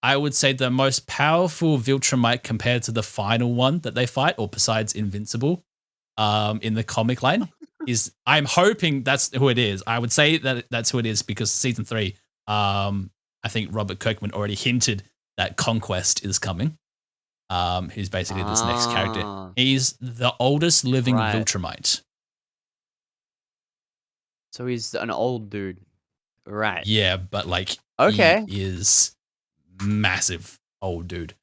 I would say, the most powerful Viltrumite compared to the final one that they fight, or besides Invincible, in the comic line. I'm hoping that's who it is. I would say that that's who it is because season 3, I think Robert Kirkman already hinted that Conquest is coming. Who's basically this next character. He's the oldest living Viltrumite. So he's an old dude. Right. Yeah, but like he is massive old dude.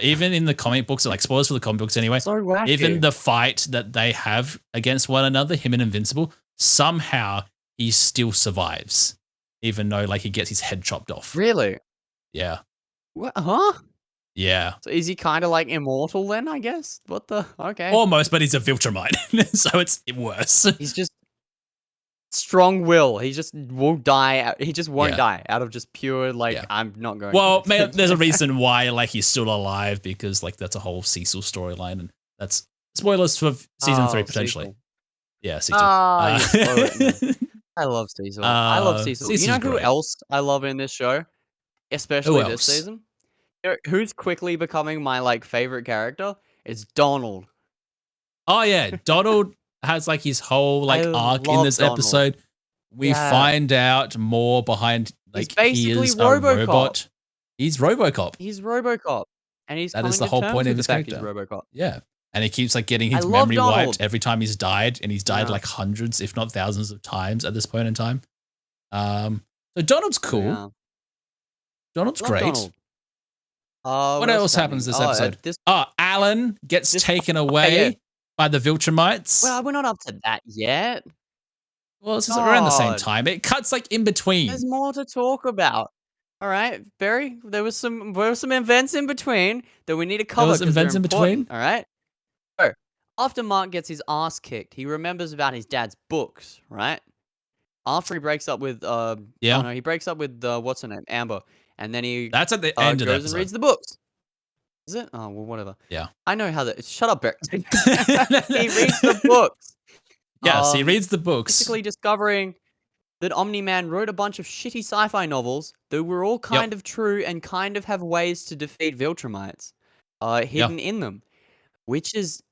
Even in the comic books, like spoilers for the comic books anyway, even the fight that they have against one another, him and Invincible, somehow he still survives. Even though like he gets his head chopped off. Really? Yeah. What? Huh? Yeah. So is he kind of like immortal then? I guess. What the? Okay. Almost, but he's a Viltrumite, so it's worse. He's just strong will. He just won't die. He just won't die out of just pure I'm not going. Well, man, there's a reason why he's still alive because that's a whole Cecil storyline, and that's spoilers for season 3 potentially. Cecil. Yeah, Cecil. I love Cecil. I love Cecil. Cecil's you know who great. else I love in this show, especially this season? Who's quickly becoming my favorite character? It's Donald. Oh yeah, Donald has his whole arc in this episode. We find out more behind he is a robot. He's RoboCop. He's RoboCop, and he's that is the whole point of his character. He's RoboCop. Yeah, and he keeps getting his memory wiped every time he's died, and he's died hundreds, if not thousands, of times at this point in time. So Donald's cool. Yeah. Donald's great. Donald. What else happens this episode? Alan gets taken away by the Viltrumites. Well, we're not up to that yet. Well, it's around the same time. It cuts in between. There's more to talk about. All right, Barry. There were some events in between that we need to cover. There was events in between. All right. So after Mark gets his ass kicked, he remembers about his dad's books. Right. After he breaks up with he breaks up with what's her name, Amber, and then he that's at the end of the episode. Goes and reads the books. Is it? Oh well, whatever. Yeah. I know how that. Shut up, Barry. He reads the books. Yes, he reads the books. Basically discovering that Omni-Man wrote a bunch of shitty sci-fi novels that were all kind of true and kind of have ways to defeat Viltrumites hidden in them, which is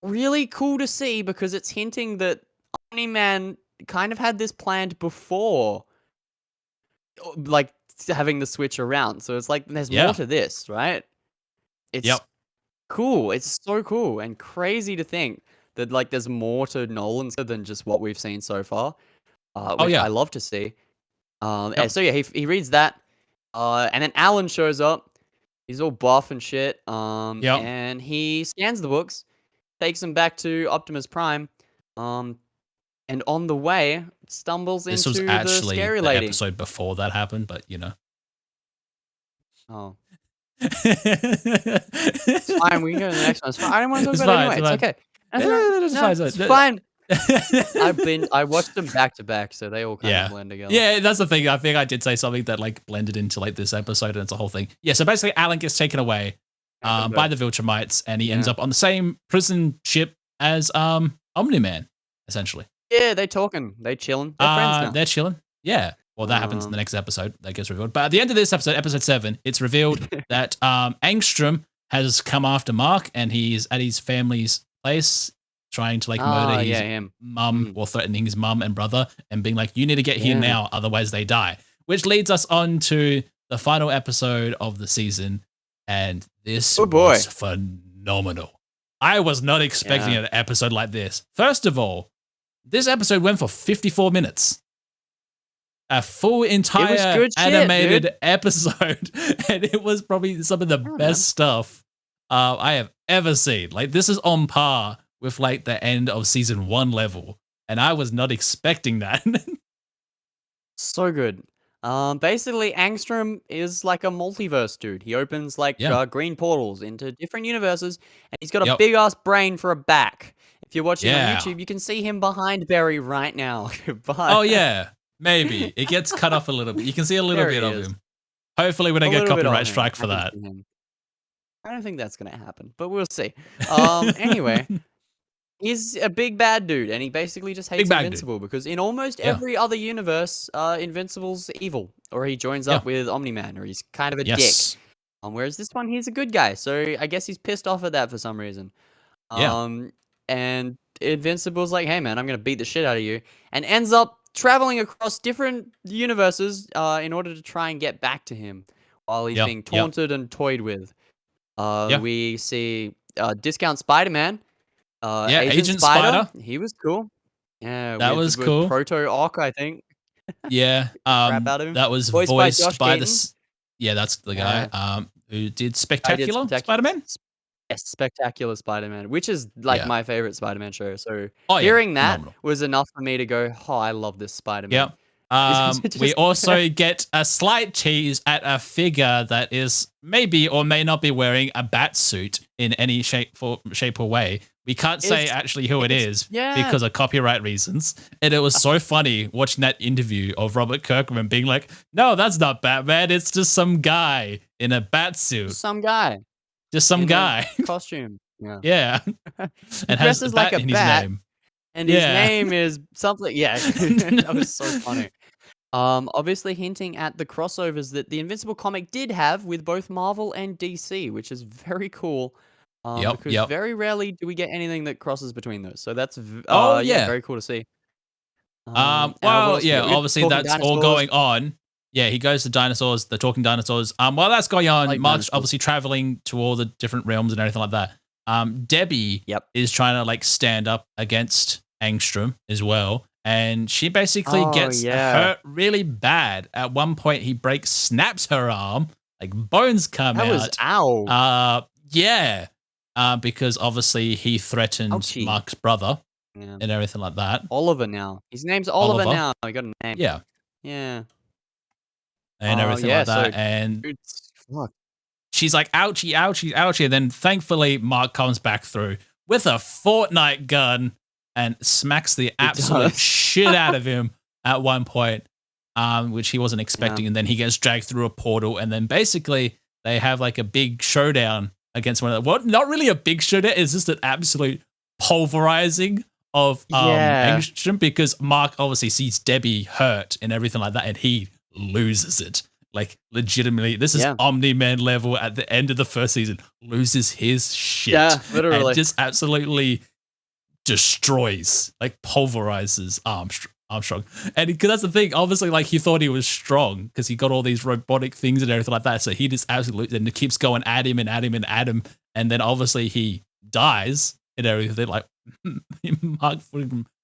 really cool to see because it's hinting that Omni-Man kind of had this planned before, having the switch around. So it's there's more to this, right? It's cool. It's so cool and crazy to think that there's more to Nolan's than just what we've seen so far. Which I love to see. And so he reads that, and then Alan shows up. He's all buff and shit. And he scans the books, takes them back to Optimus Prime, and on the way stumbles into the scary lady. The episode before that happened, but Oh. It's fine. We can go to the next one. It's fine. I don't want to talk about it anyway. It's okay. It's fine. I watched them back to back, so they all kind of blend together. Yeah, that's the thing. I think I did say something that blended into this episode, and it's a whole thing. Yeah, so basically, Alan gets taken away by the Viltrumites, and he ends up on the same prison ship as Omni-Man, essentially. Yeah, they talking, they chilling, they're friends now. They're chilling. Yeah. Well, that happens in the next episode. That gets revealed. But at the end of this episode, episode 7, it's revealed that Angstrom has come after Mark, and he's at his family's place trying to murder his mum, or threatening his mum and brother, and being you need to get here now, otherwise they die. Which leads us on to the final episode of the season, and this was phenomenal. I was not expecting an episode like this. First of all, this episode went for 54 minutes. A full entire animated episode, and it was probably some of the best stuff I have ever seen. This is on par with the end of season 1 level, and I was not expecting that. So good. Basically, Angstrom is a multiverse dude. He opens green portals into different universes, and he's got a big ass brain for a back. If you're watching on YouTube, you can see him behind Barry right now. Oh yeah. Maybe. It gets cut off a little bit. You can see a little bit of him. Hopefully we don't get a copyright strike for that. I don't think that's going to happen, but we'll see. Anyway, he's a big bad dude, and he basically just hates Invincible because in almost every other universe, Invincible's evil, or he joins up with Omni-Man, or he's kind of a dick. Whereas this one, he's a good guy, so I guess he's pissed off at that for some reason. And Invincible's hey man, I'm going to beat the shit out of you, and ends up traveling across different universes in order to try and get back to him while he's being taunted and toyed with. We see Discount Spider-Man. Agent Spider. He was cool. Yeah, that was cool. Proto-Ock, I think. Yeah. Crap out of him. That was voiced by the... Yeah, that's the guy who did Spectacular Spider-Man. Yes, Spectacular Spider-Man, which is my favorite Spider-Man show. So hearing that was enough for me to go, oh, I love this Spider-Man. We also get a slight tease at a figure that is maybe or may not be wearing a bat suit in any shape or way. We can't say actually who it is because of copyright reasons. And it was so funny watching that interview of Robert Kirkman being like, no, that's not Batman. It's just some guy in a bat suit. Some guy. Just some guy. Costume. Yeah. Yeah. And has a bat in his name. And his name is something. Yeah. That was so funny. Obviously hinting at the crossovers that the Invincible comic did have with both Marvel and DC, which is very cool. Because very rarely do we get anything that crosses between those. So that's very cool to see. Obviously that's all going on. Yeah, he goes to dinosaurs, the talking dinosaurs. While that's going on, Mark's obviously traveling to all the different realms and everything like that. Debbie is trying to like stand up against Angstrom as well. And she basically gets hurt really bad. At one point, he snaps her arm, like bones come out. Was ow. Because obviously he threatened Mark's brother and everything like that. Oliver now. His name's Oliver now. I got a name. Yeah. Yeah. And everything like that. And she's like, ouchie, ouchie, ouchie. And then thankfully, Mark comes back through with a Fortnite gun and smacks the absolute shit out of him at one point, which he wasn't expecting. And then he gets dragged through a portal. And then basically they have like a big showdown against one of them. Well, not really a big showdown. It's just an absolute pulverizing of Angstrom because Mark obviously sees Debbie hurt and everything like that. And he loses it. Like legitimately, this is Omni-Man level at the end of the first season. Loses his shit. Yeah, literally. And just absolutely destroys, like pulverizes Armstrong. And because that's the thing, obviously, like he thought he was strong because he got all these robotic things and everything like that. So he just absolutely, and it keeps going at him and at him and at him. And then obviously he dies and everything. Like Mark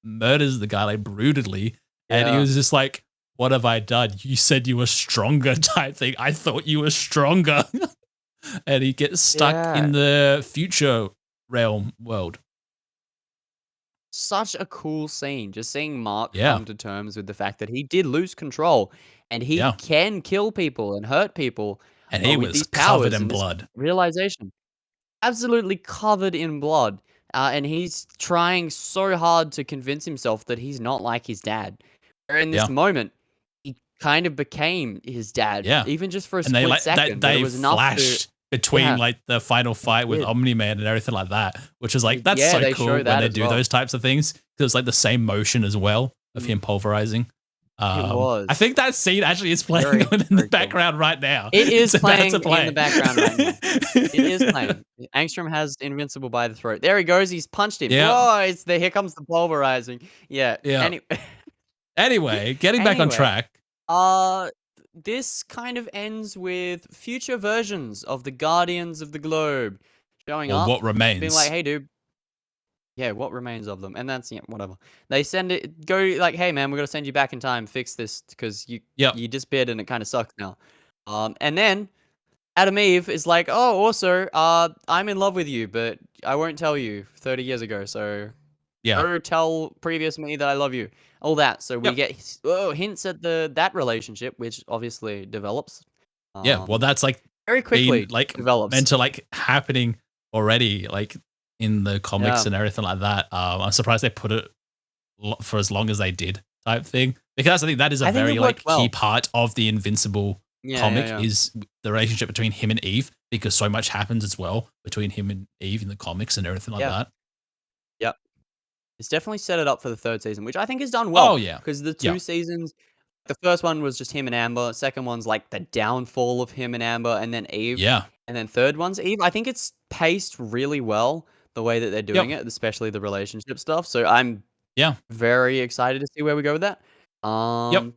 murders the guy like brutally. And he was just like, what have I done? You said you were stronger type thing. I thought you were stronger. And he gets stuck in the future realm world. Such a cool scene. Just seeing Mark come to terms with the fact that he did lose control and he can kill people and hurt people. And he was covered in blood. Realization. Absolutely covered in blood. And he's trying so hard to convince himself that he's not like his dad. In this moment, he kind of became his dad, even just for a split second. They flashed between like the final fight with Omni-Man and everything like that, which is like, that's so cool when they do those types of things because it's like the same motion as well of him pulverizing. It was. I think that scene actually is playing in the background right now. It is playing in the background right now. It is playing. Angstrom has Invincible by the throat. There he goes. He's punched him. Yeah. Oh, here comes the pulverizing. Yeah. Anyway, getting back on track. This kind of ends with future versions of the Guardians of the Globe showing up. What remains? Being like, hey, dude. Yeah, what remains of them? And that's whatever. They go like, hey, man, we're gonna send you back in time, fix this because you disappeared and it kind of sucks now. And then Adam Eve is like, oh, also, I'm in love with you, but I won't tell you 30 years ago. So go tell previous me that I love you. All that. So we get hints at that relationship, which obviously develops. Well, that's like very quickly develops. Meant to like happening already, like in the comics and everything like that. I'm surprised they put it for as long as they did, type thing. Because I think that is a very like key part of the Invincible comic is the relationship between him and Eve, because so much happens as well between him and Eve in the comics and everything like that. Yep. It's definitely set it up for the third season, which I think is done well. Oh, yeah. Because the two seasons, the first one was just him and Amber. Second one's like the downfall of him and Amber, and then Eve. Yeah. And then third one's Eve. I think it's paced really well, the way that they're doing it, especially the relationship stuff. So I'm very excited to see where we go with that. So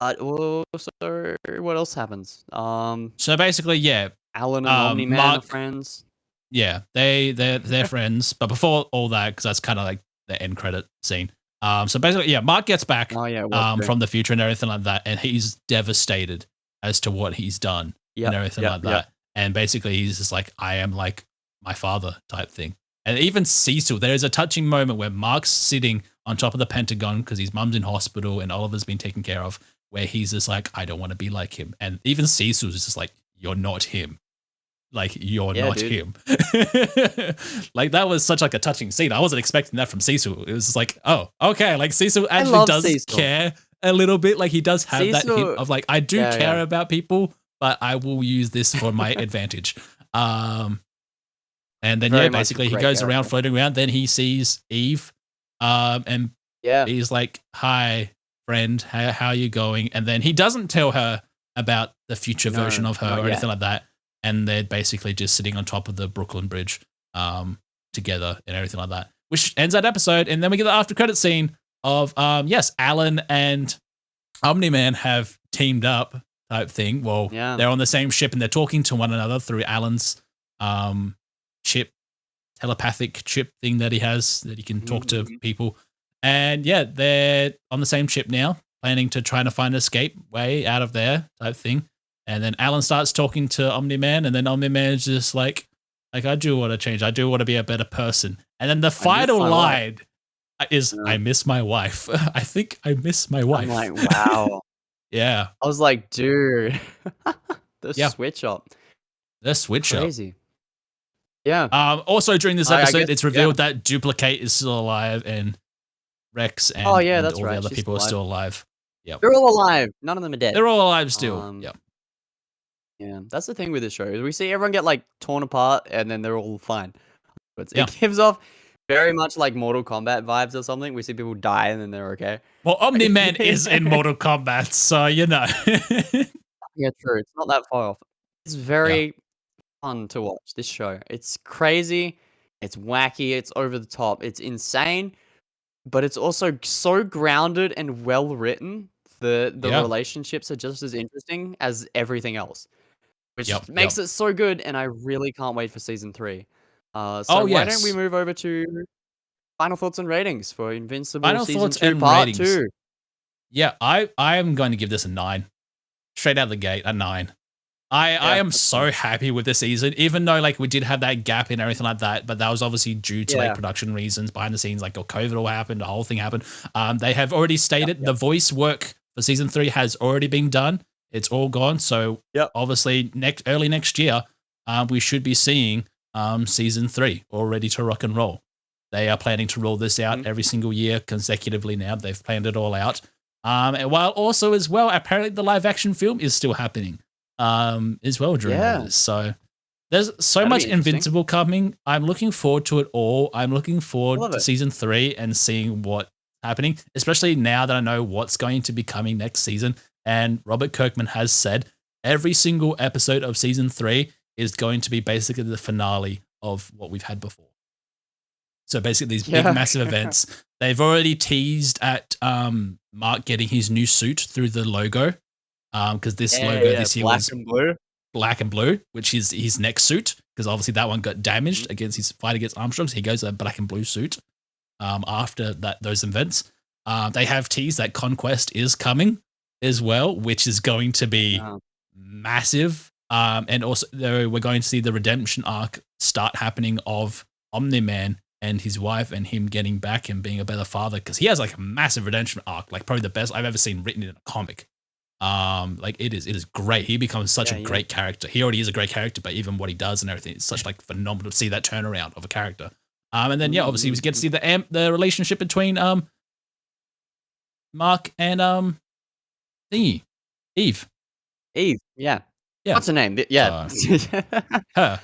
what else happens? So basically, Alan and Omni-Man are friends. Yeah, they're friends. But before all that, because that's kind of like the end credit scene. So basically, Mark gets back from the future and everything like that, and he's devastated as to what he's done and everything like that. And basically, he's just like, I am like my father type thing. And even Cecil, there is a touching moment where Mark's sitting on top of the Pentagon because his mum's in hospital and Oliver's been taken care of, where he's just like, I don't want to be like him. And even Cecil's just like, you're not him. Like, you're not him. Like, that was such like a touching scene. I wasn't expecting that from Cecil. It was just like, oh, okay. Like, Cecil actually does care a little bit. Like, he does have that hint of like, I do care about people, but I will use this for my advantage. And then, basically he goes around floating around. Then he sees Eve. And he's like, hi, friend, how are you going? And then he doesn't tell her about the future version of her or anything like that. And they're basically just sitting on top of the Brooklyn Bridge together and everything like that, which ends that episode. And then we get the after credit scene of, Alan and Omni-Man have teamed up type thing. Well, they're on the same ship and they're talking to one another through Alan's telepathic chip thing that he has that he can talk to people. And they're on the same ship now, planning to try to find an escape way out of there type thing. And then Alan starts talking to Omni-Man, and then Omni-Man is just like, I do want to change. I do want to be a better person. And then the final line is, I miss my wife. I think I miss my wife. I'm like, wow. Yeah. I was like, dude, the switch up. The switch up. Crazy. Yeah. Also, during this episode, it's revealed that Duplicate is still alive, and Rex and, that's all right. the other people are still alive. Yep. They're all alive. None of them are dead. They're all alive still. Yeah, that's the thing with the show. Is we see everyone get like torn apart, and then they're all fine. But it gives off very much like Mortal Kombat vibes or something. We see people die, and then they're okay. Well, Omni-Man is in Mortal Kombat, so you know. Yeah, true. It's not that far off. It's very fun to watch this show. It's crazy. It's wacky. It's over the top. It's insane, but it's also so grounded and well written. The relationships are just as interesting as everything else, which makes it so good. And I really can't wait for season 3. Why don't we move over to final thoughts and ratings for Invincible season 2 part 2? Yeah, I am going to give this a 9. Straight out of the gate, a 9. I am so happy with this season, even though like we did have that gap and everything like that, but that was obviously due to like production reasons behind the scenes, like COVID all happened, the whole thing happened. They have already stated the voice work for season 3 has already been done. It's all gone. So obviously early next year, we should be seeing season 3 all ready to rock and roll. They are planning to roll this out every single year consecutively now. They've planned it all out. And while also as well, apparently the live action film is still happening as well during all this. So there's so much Invincible coming. I'm looking forward to it all. I'm looking forward to season 3 and seeing what's happening, especially now that I know what's going to be coming next season. And Robert Kirkman has said every single episode of season 3 is going to be basically the finale of what we've had before. So basically these big massive events. They've already teased at Mark getting his new suit through the logo. Because this logo this year was black and blue, which is his next suit, because obviously that one got damaged against his fight against Armstrong. So he goes a black and blue suit after those events. They have teased that Conquest is coming as well, which is going to be massive. And also we're going to see the redemption arc start happening of Omni-Man and his wife and him getting back and being a better father, because he has like a massive redemption arc, like probably the best I've ever seen written in a comic. Like it is great. He becomes such a great character. He already is a great character, but even what he does and everything, it's such like phenomenal to see that turnaround of a character. And then obviously we get to see the relationship between Mark and Eve. Eve, yeah. What's her name? Her.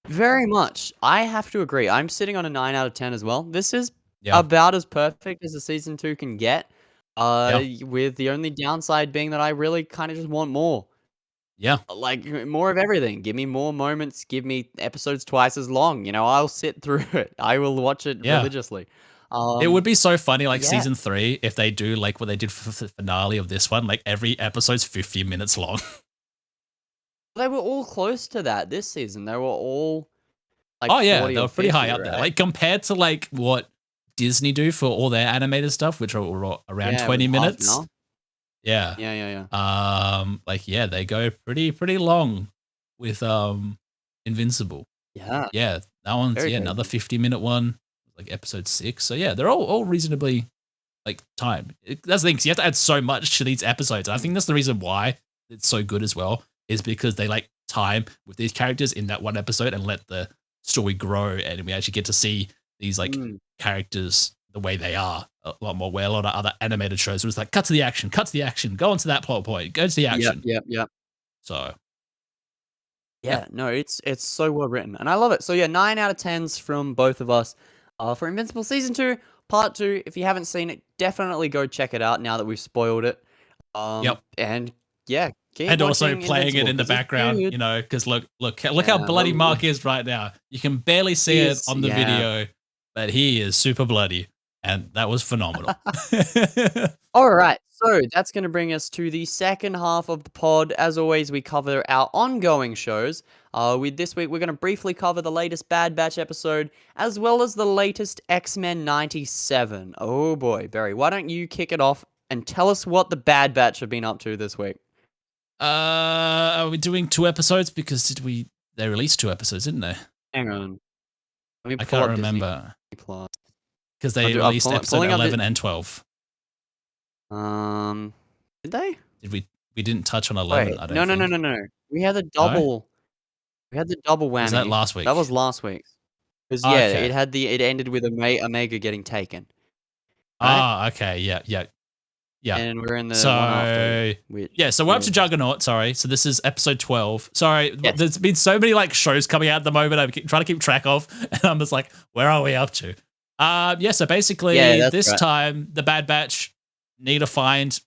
Very much. I have to agree. I'm sitting on a 9 out of 10 as well. This is about as perfect as a season 2 can get. With the only downside being that I really kind of just want more. Yeah. Like more of everything. Give me more moments. Give me episodes twice as long. You know, I'll sit through it. I will watch it religiously. It would be so funny, like season 3, if they do like what they did for the finale of this one. Like every episode's 50 minutes long. They were all close to that this season. They were all like they were pretty high up there. Like compared to like what Disney do for all their animated stuff, which are around 20 minutes. Yeah. They go pretty long with Invincible. Yeah. That one's another 50-minute one, like episode 6. So yeah, they're all reasonably like time. That's the thing. 'Cause you have to add so much to these episodes. And I think that's the reason why it's so good as well, is because they like time with these characters in that one episode and let the story grow, and we actually get to see these like characters the way they are a lot more. Where a lot of other animated shows was like cut to the action, go on to that plot point, go to the action. Yep. So yeah, no, it's so well written, and I love it. So yeah, 9 out of 10s from both of us for Invincible Season 2, Part 2. If you haven't seen it, definitely go check it out now that we've spoiled it. And yeah, and also playing it in the Invincible, 'cause it's background, good. you know, because look how bloody Mark is right now. You can barely see it on the video, but he is super bloody, and that was phenomenal. All right, so that's going to bring us to the second half of the pod. As always, we cover our ongoing shows. This week, we're going to briefly cover the latest Bad Batch episode, as well as the latest X-Men 97. Oh boy, Barry, why don't you kick it off and tell us what the Bad Batch have been up to this week? Are we doing 2 episodes? Because they released 2 episodes, didn't they? Hang on. I can't remember. Because they released episode 11 and 12. Did they? We didn't touch on 11, Wait, I don't think. no. We had the double. We had the double whammy. Was that last week? That was last week. Because Okay. it ended with Omega getting taken. Right? Okay, yeah. And we're in the one after. So we're up to Juggernaut, sorry. So this is episode 12. Sorry, Yes. there's been so many like shows coming out at the moment I'm trying to keep track of, and I'm just like, where are we up to? So basically this time the Bad Batch need to find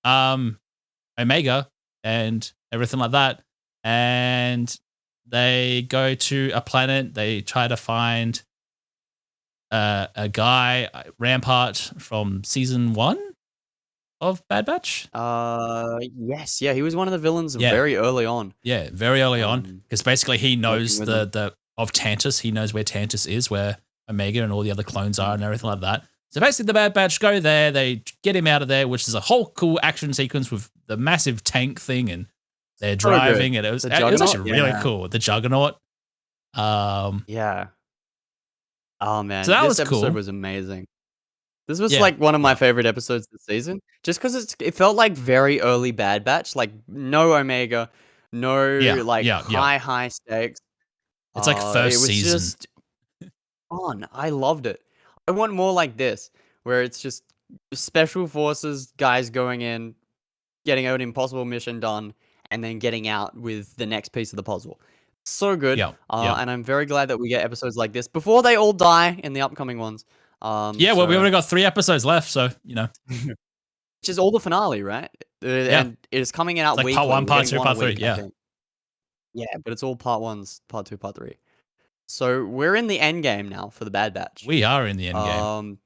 Omega and everything like that, and they go to a planet. They try to find a guy, Rampart, from season 1 of Bad Batch. Yes, he was one of the villains very early on. Yeah, very early on, because basically he knows the of Tantus. He knows where Tantus is, where Omega and all the other clones are, and everything like that. So basically, the Bad Batch go there. They get him out of there, which is a whole cool action sequence with the massive tank thing, and they're driving, and it was actually really cool. The Juggernaut. Yeah. Oh man, so that this was episode cool. was amazing. This was like one of my favorite episodes this season, just because it felt like very early Bad Batch, like no Omega, no high stakes. It's like first season. It was just fun. I loved it. I want more like this, where it's just special forces guys going in, getting an impossible mission done, and then getting out with the next piece of the puzzle. So good. And I'm very glad that we get episodes like this before they all die in the upcoming ones. Well, we only got 3 episodes left, so you know. Which is all the finale, right? And it is coming out like weekly. Part 1, Part 2, Part 3. Yeah, but it's all Part 1s, Part 2, Part 3. So we're in the end game now for the Bad Batch. We are in the end game.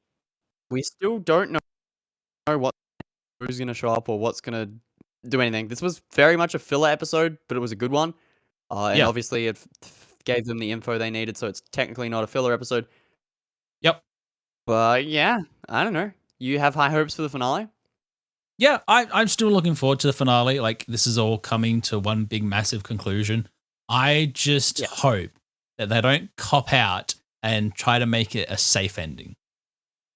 We still don't know who's going to show up or what's going to do anything. This was very much a filler episode, but it was a good one. And obviously it gave them the info they needed, so it's technically not a filler episode. Yep. But yeah, I don't know. You have high hopes for the finale? Yeah, I'm still looking forward to the finale. Like, this is all coming to one big massive conclusion. I just hope that they don't cop out and try to make it a safe ending.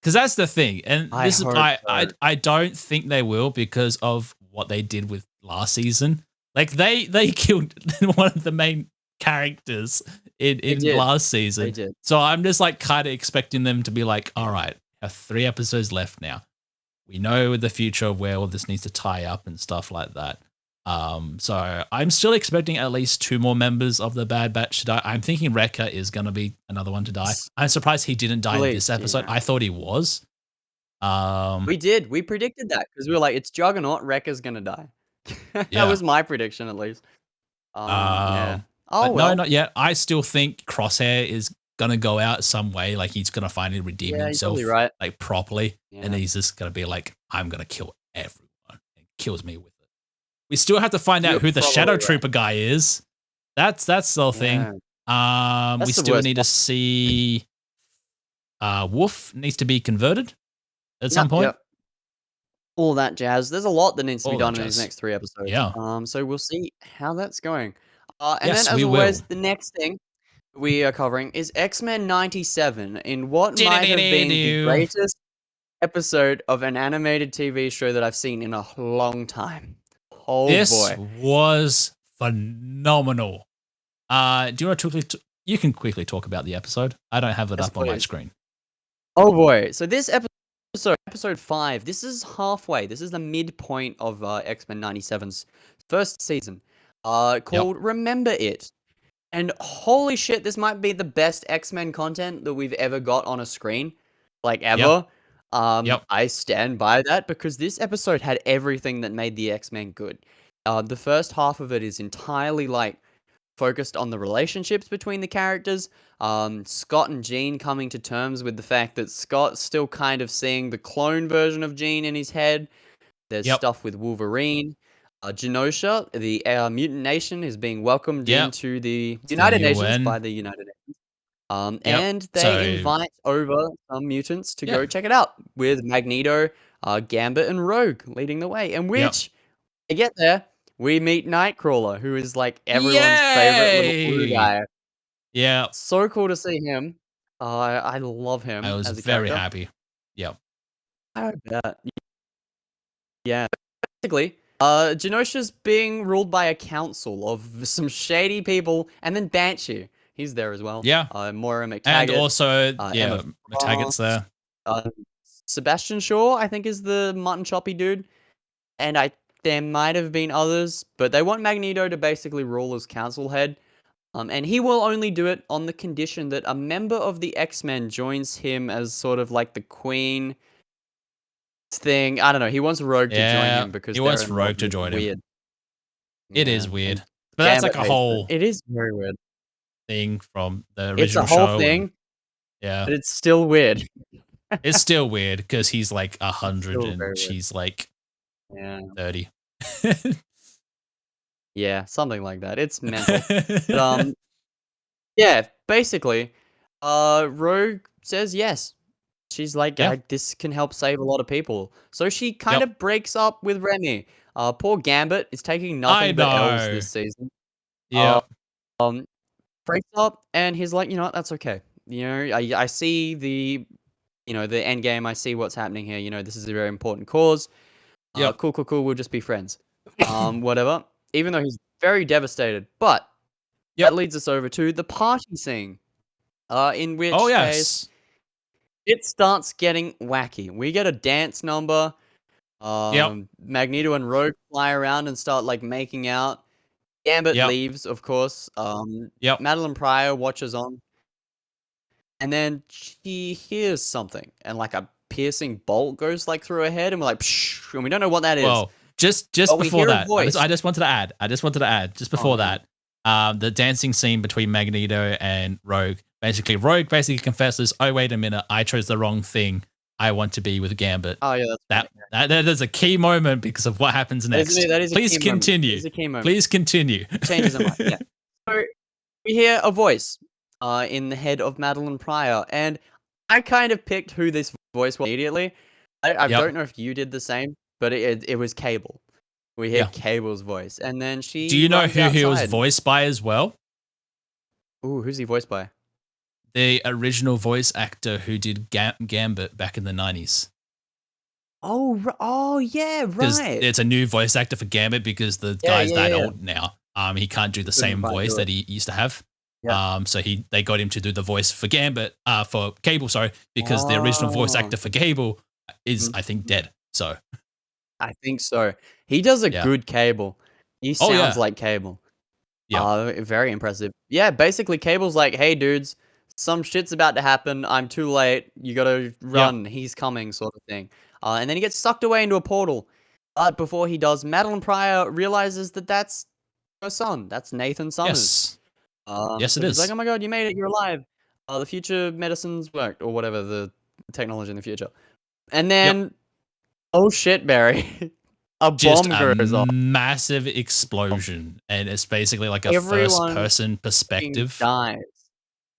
Because that's the thing. And I don't think they will, because of what they did with last season. Like, they killed one of the main characters in last season. They did. So I'm just like kind of expecting them to be like, all right, we have 3 episodes left now. We know the future of where all this needs to tie up and stuff like that. So I'm still expecting at least 2 more members of the Bad Batch to die. I'm thinking Wrecker is going to be another one to die. I'm surprised he didn't die in this episode. I thought he was. We did. We predicted that because we were like, it's Juggernaut, Wrecker's going to die. That was my prediction, at least. But no, not yet. I still think Crosshair is gonna go out some way. Like, he's gonna finally redeem himself, like properly, and he's just gonna be like, "I'm gonna kill everyone," and kills me with it. We still have to find out who the Shadow Trooper guy is. That's the whole thing. We still need to see. Wolf needs to be converted at some point. All that jazz. There's a lot that needs to be done in these next 3 episodes. Yeah. So we'll see how that's going. And then, as always, the next thing we are covering is X-Men 97 in what might have been the greatest episode of an animated TV show that I've seen in a long time. Oh this boy. was phenomenal. Do you want to quickly? You can quickly talk about the episode. I don't have it Yes, up on my please. screen. Oh boy. So this episode 5, this is halfway. This is the midpoint of X-Men 97's first season. Called Remember It. And holy shit, this might be the best X-Men content that we've ever got on a screen. Like, ever. I stand by that because this episode had everything that made the X-Men good. The first half of it is entirely, like, focused on the relationships between the characters. Scott and Jean coming to terms with the fact that Scott's still kind of seeing the clone version of Jean in his head. There's stuff with Wolverine. Genosha, the mutant nation, is being welcomed into the United Nations by the United Nations. And they invite over some mutants to go check it out, with Magneto, Gambit, and Rogue leading the way. And which, to get there, we meet Nightcrawler, who is like everyone's favorite little blue guy. Yeah. So cool to see him. I love him. I was as a very character. happy. Yeah. I bet. Yeah. Basically, Genosha's being ruled by a council of some shady people, and then Banshee. He's there as well. Yeah. Moira McTaggart. And also, Emma McTaggart's there. Sebastian Shaw, I think, is the mutton choppy dude. And there might have been others, but they want Magneto to basically rule as council head. And he will only do it on the condition that a member of the X-Men joins him as sort of like the queen thing. I don't know. He wants Rogue to join him because he wants Rogue to join him. It is weird. But that's like a whole... It is very weird. Thing from the original show. It's a whole thing. Yeah. But it's still weird. It's still weird because he's like 100 and she's like 30. Yeah, something like that. It's mental. But, yeah, basically, Rogue says yes. She's like, this can help save a lot of people. So she kind of breaks up with Remy. Poor Gambit is taking nothing but L's this season. Yeah. Breaks up, and he's like, you know what, that's okay. You know, I see the end game. I see what's happening here. You know, this is a very important cause. Cool. We'll just be friends. Whatever. Even though he's very devastated. But that leads us over to the party scene. In which case, it starts getting wacky. We get a dance number. Magneto and Rogue fly around and start like making out. Gambit leaves, of course. Madeline Pryor watches on. And then she hears something, and like a piercing bolt goes like through her head, and we're like, psh, and we don't know what that is. Well, just before that, I just wanted to add, just before that, the dancing scene between Magneto and Rogue. Basically, Rogue confesses, "Oh, wait a minute, I chose the wrong thing. I want to be with Gambit." Oh yeah, that is a key moment because of what happens next. Please continue. Please continue. Changes her mind. Yeah. So we hear a voice in the head of Madeline Pryor, and I kind of picked who this voice was immediately. I don't know if you did the same, but it was Cable. We hear Cable's voice, and then she. Do you know who he was voiced by as well? Ooh, who's he voiced by? The original voice actor who did Gambit back in the 90s. Oh yeah, right. It's a new voice actor for Gambit because the guy's old now. He can't do the same voice that he used to have. So they got him to do the voice for Gambit, for Cable, sorry, because the original voice actor for Cable is, I think, dead. So I think so. He does a good Cable. He sounds like Cable. Yeah. Very impressive. Yeah, basically Cable's like, hey dudes, some shit's about to happen. I'm too late. You gotta run. He's coming, sort of thing. And then he gets sucked away into a portal. But before he does, Madeline Pryor realizes that that's her son. That's Nathan Summers. Yes, it is. He's like, oh my god, you made it. You're alive. The future medicines worked, or whatever, the technology in the future. And then, oh shit, Barry. A bomb goes off. Massive explosion. And it's basically like a first-person perspective. Dies.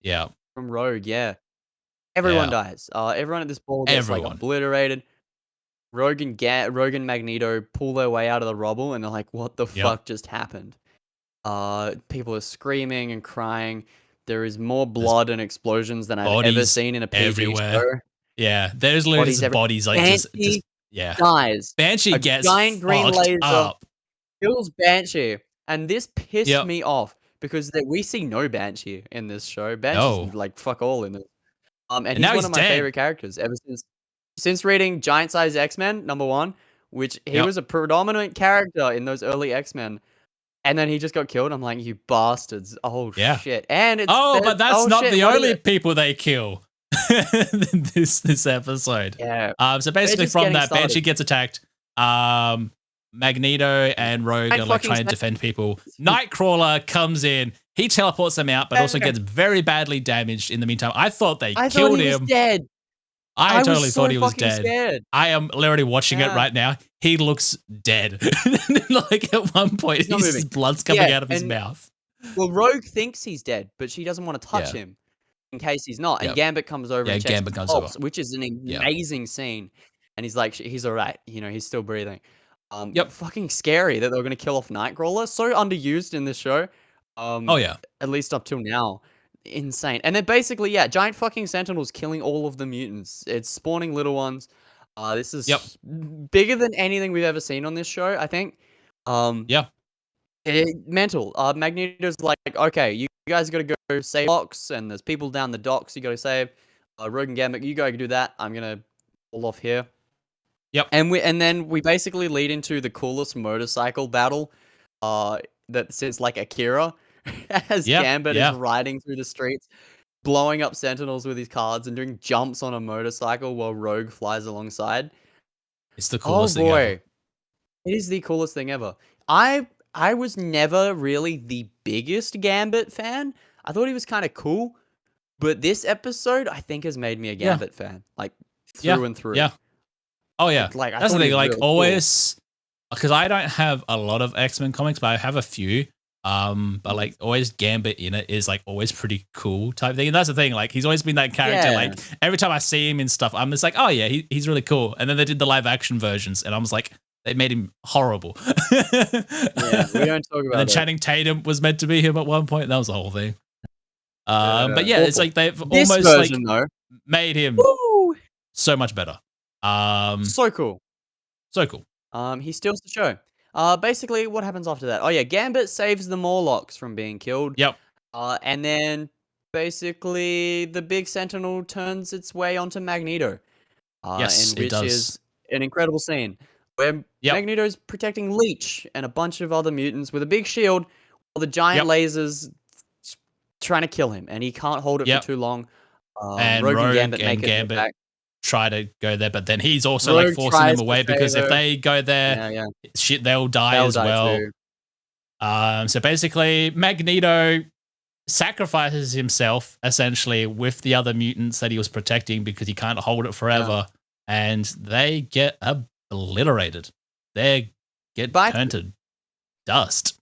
Yeah. From Rogue, everyone dies. Everyone at this ball gets like obliterated. Rogue and Magneto pull their way out of the rubble, and they're like, what the fuck just happened? People are screaming and crying. There is more blood and explosions than I've ever seen in a PG show. Yeah, there's literally just bodies like just yeah. dies. Banshee A gets giant green fucked laser up. kills Banshee, and this pissed Yep. me off because we see no Banshee in this show. Banshee's No. like fuck all in it. And And he's now one he's of my dead. favorite characters ever since reading Giant Size X-Men #1, which he Yep. was a predominant character in those early X-Men. And then he just got killed. I'm like, you bastards. Oh Yeah. shit. And it's but that's not shit, the what only people they kill this episode. Yeah. So basically from that, Banshee gets attacked. Magneto and Rogue are like trying to defend people. Nightcrawler comes in. He teleports them out, but also gets very badly damaged in the meantime. I thought they killed him. Was dead. I totally thought he was dead. Scared. I am literally watching it right now. He looks dead. Like at one point, his blood's coming out of his mouth. Well, Rogue thinks he's dead, but she doesn't want to touch him in case he's not. And Gambit comes over and checks his pulse, which is an amazing scene. And he's like, he's all right. You know, he's still breathing. Fucking scary that they were going to kill off Nightcrawler. So underused in this show. At least up till now. Insane. And then basically, giant fucking sentinels killing all of the mutants. It's spawning little ones. This is bigger than anything we've ever seen on this show, I think. Mental. Magneto's like, okay, you guys gotta go save docks, and there's people down the docks you gotta save. Rogue and Gambit, you go do that. I'm gonna pull off here. Yep. And then we basically lead into the coolest motorcycle battle that since like Akira. As Gambit is riding through the streets, blowing up sentinels with his cards and doing jumps on a motorcycle while Rogue flies alongside. It's the coolest thing ever. It is the coolest thing ever. I was never really the biggest Gambit fan. I thought he was kind of cool, but this episode I think has made me a Gambit fan, like through and through. Yeah. Oh yeah. Like that's the thing. Like really always, because I don't have a lot of X-Men comics, but I have a few. But like always Gambit in it is like always pretty cool type thing. And that's the thing, like he's always been that character. Like every time I see him in stuff, I'm just like, oh yeah, he's really cool. And then they did the live action versions and I was like, they made him horrible. We don't talk about and then Channing Tatum was meant to be him at one point. That was the whole thing. But yeah, it's like they've almost version, like made him so much better. So cool. So cool. He steals the show. Basically, what happens after that? Oh yeah, Gambit saves the Morlocks from being killed. Yep. And then basically the big Sentinel turns its way onto Magneto. Yes, which is an incredible scene where Magneto's protecting Leech and a bunch of other mutants with a big shield, while the giant lasers trying to kill him, and he can't hold it for too long. And Rogue and Gambit try to go there, but then he's also like forcing them away because if they go there, shit, they'll die as well. So basically, Magneto sacrifices himself essentially with the other mutants that he was protecting because he can't hold it forever, and they get obliterated. They get turned to dust.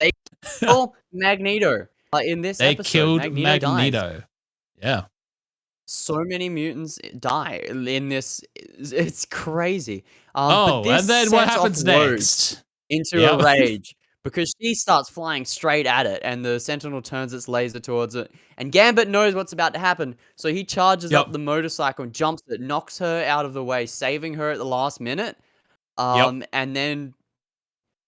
They kill Magneto. In this episode, they killed Magneto. Yeah. So many mutants die in this. It's crazy. And then what happens next? Into a rage because she starts flying straight at it, and the Sentinel turns its laser towards it. And Gambit knows what's about to happen, so he charges up the motorcycle and jumps it, knocks her out of the way, saving her at the last minute. And then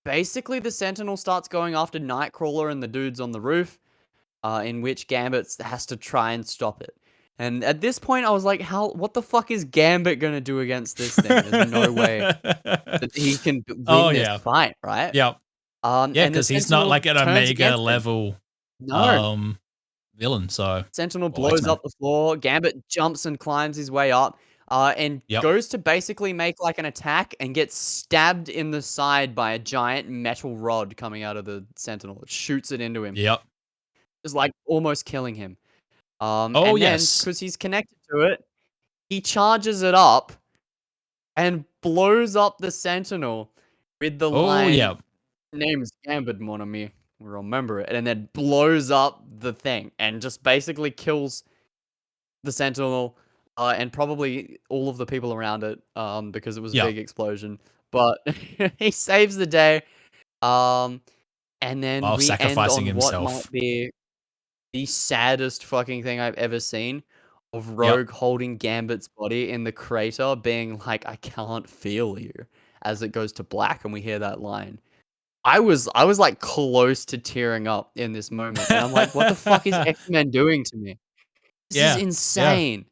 basically the Sentinel starts going after Nightcrawler and the dudes on the roof, in which Gambit has to try and stop it. And at this point, I was like, what the fuck is Gambit going to do against this thing? There's no way that he can win this fight, right? Yep. Because he's not like an Omega level villain. So Sentinel blows up the floor. Gambit jumps and climbs his way up and goes to basically make like an attack and gets stabbed in the side by a giant metal rod coming out of the Sentinel. It shoots it into him. Yep. Just like almost killing him. And then, because he's connected to it, he charges it up and blows up the Sentinel with the line, name is Gambit, mon ami. Remember it. And then blows up the thing and just basically kills the Sentinel and probably all of the people around it because it was a big explosion. But he saves the day. And then while sacrificing end on himself. what might be the saddest fucking thing I've ever seen. of Rogue holding Gambit's body in the crater, being like, "I can't feel you," as it goes to black, and we hear that line. I was like close to tearing up in this moment, and I'm like, "What the fuck is X-Men doing to me? This is Yeah. insane."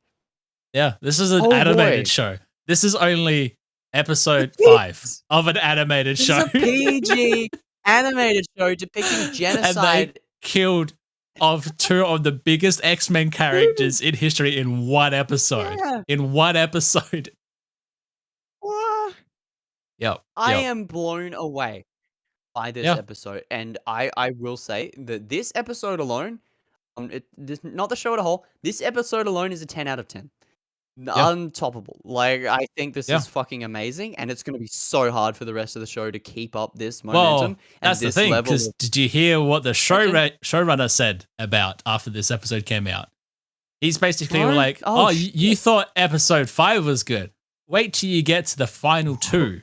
Yeah. This is an Oh animated boy. show. This is only episode It 5 is. of an animated This show. is a PG animated show depicting And they genocide. killed of 2 of the biggest X-Men characters in history in one episode. Yeah. In one episode. What? Yep. I am blown away by this Yeah. episode, and I will say that this episode alone, not the show as a whole, this episode alone is a 10 out of 10. Untoppable. Like, I think this is fucking amazing, and it's going to be so hard for the rest of the show to keep up this momentum and that's the this thing. level. Because did you hear what the showrunner said about after this episode came out? He's basically No? like, Oh, you thought episode 5 was good. Wait till you get to the final 2.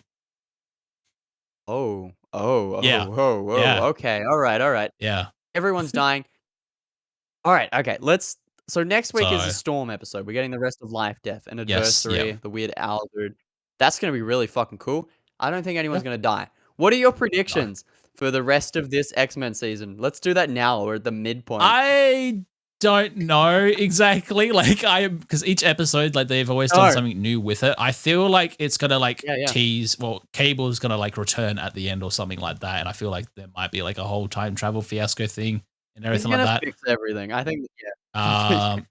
Yeah. Okay, all right. Yeah. Everyone's dying. All right, okay, so next week is a Storm episode. We're getting the rest of Life, Death, and Adversary, the Weird Owl dude. That's gonna be really fucking cool. I don't think anyone's gonna die. What are your predictions for the rest of this X-Men season? Let's do that now or at the midpoint. I don't know exactly. Because each episode, they've always done something new with it. I feel like it's gonna tease. Well, Cable's gonna return at the end or something like that, and I feel like there might be a whole time travel fiasco thing and everything like that. Fix everything. I think.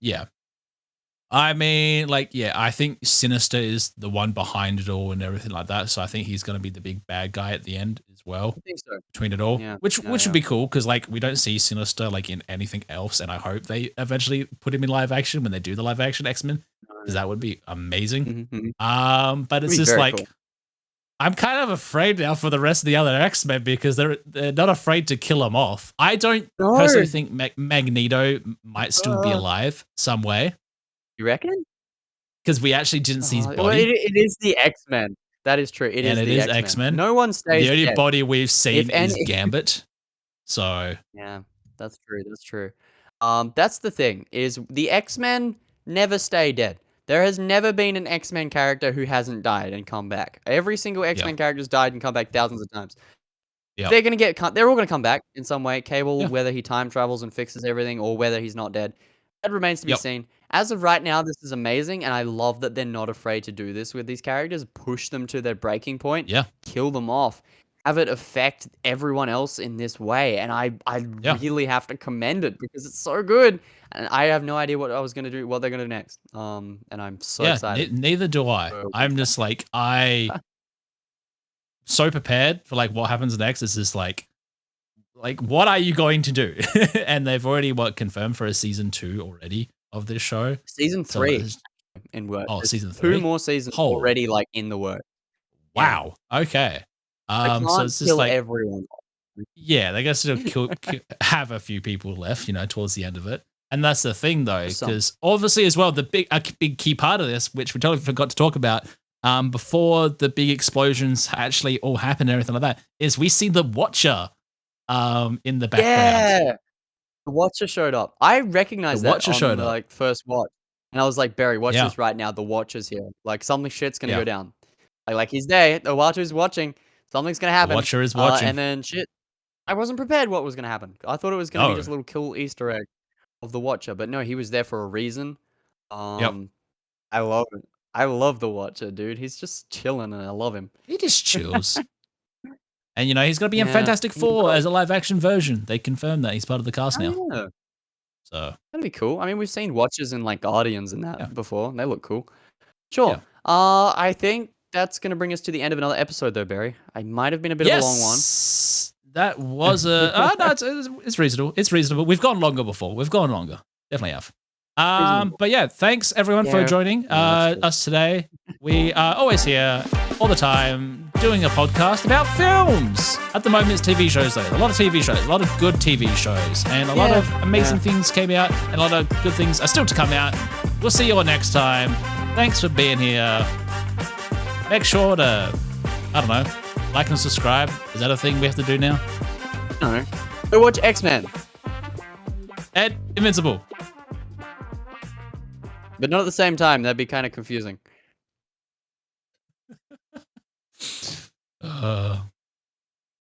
Yeah. I mean, I think Sinister is the one behind it all and everything like that. So I think he's going to be the big bad guy at the end as well. I think so. Between it all, Yeah. which would be cool because we don't see Sinister in anything else, and I hope they eventually put him in live action when they do the live action X-Men, because that would be amazing. But it's just cool. I'm kind of afraid now for the rest of the other X-Men because they're not afraid to kill him off. I don't personally think Magneto might still be alive some way. You reckon? Because we actually didn't see his body. Well, it is the X-Men. That is true. It is X-Men. No one stays The only dead. body we've seen is Gambit. So yeah, that's true. That's the thing, is the X-Men never stay dead. There has never been an X-Men character who hasn't died and come back. Every single X-Men character's died and come back thousands of times. They're all gonna come back in some way. Cable, whether he time travels and fixes everything, or whether he's not dead, that remains to be seen. As of right now, this is amazing, and I love that they're not afraid to do this with these characters. Push them to their breaking point. Kill them off. Have it affect everyone else in this way, and I really have to commend it because it's so good, and I have no idea what they're gonna do next. And I'm so excited. Neither do I. I'm just so prepared for what happens next. It's just what are you going to do? And they've already confirmed for a season 2 already of this show. Season 3 in work. Oh, season 3. 2 more seasons already in the work. Wow. Okay. So it's just kill everyone. Yeah, they got to have a few people left, towards the end of it. And that's the thing, though, because obviously as well, a big key part of this, which we totally forgot to talk about, before the big explosions actually all happen and everything like that, is we see the Watcher in the background. Yeah, the Watcher showed up. I recognized that Watcher showed on up. first watch, and I was like, Barry, watch this right now. The Watcher's here. Something shit's gonna go down. He's there. The Watcher's watching. Something's gonna happen. The Watcher is watching. And then shit. I wasn't prepared what was gonna happen. I thought it was gonna be just a little cool Easter egg of the Watcher, but no, he was there for a reason. I love it. I love the Watcher, dude. He's just chilling, and I love him. He just chills. And he's gonna be in Fantastic Four as a live action version. They confirmed that he's part of the cast now. Yeah. So that'd be cool. I mean, we've seen Watchers in Guardians and that before. They look cool. Sure. I think that's gonna bring us to the end of another episode, though, Barry. I might have been a bit of a long one. That was no, it's reasonable. It's reasonable. We've gone longer before. We've gone longer. Definitely have. But yeah, thanks everyone for joining us today. We are always here all the time doing a podcast about films. At the moment, it's TV shows though. A lot of TV shows, a lot of good TV shows, and a lot of amazing things came out, and a lot of good things are still to come out. We'll see you all next time. Thanks for being here. Make sure to, I don't know, like and subscribe. Is that a thing we have to do now? No. Go watch X-Men. And Invincible. But not at the same time. That'd be kind of confusing.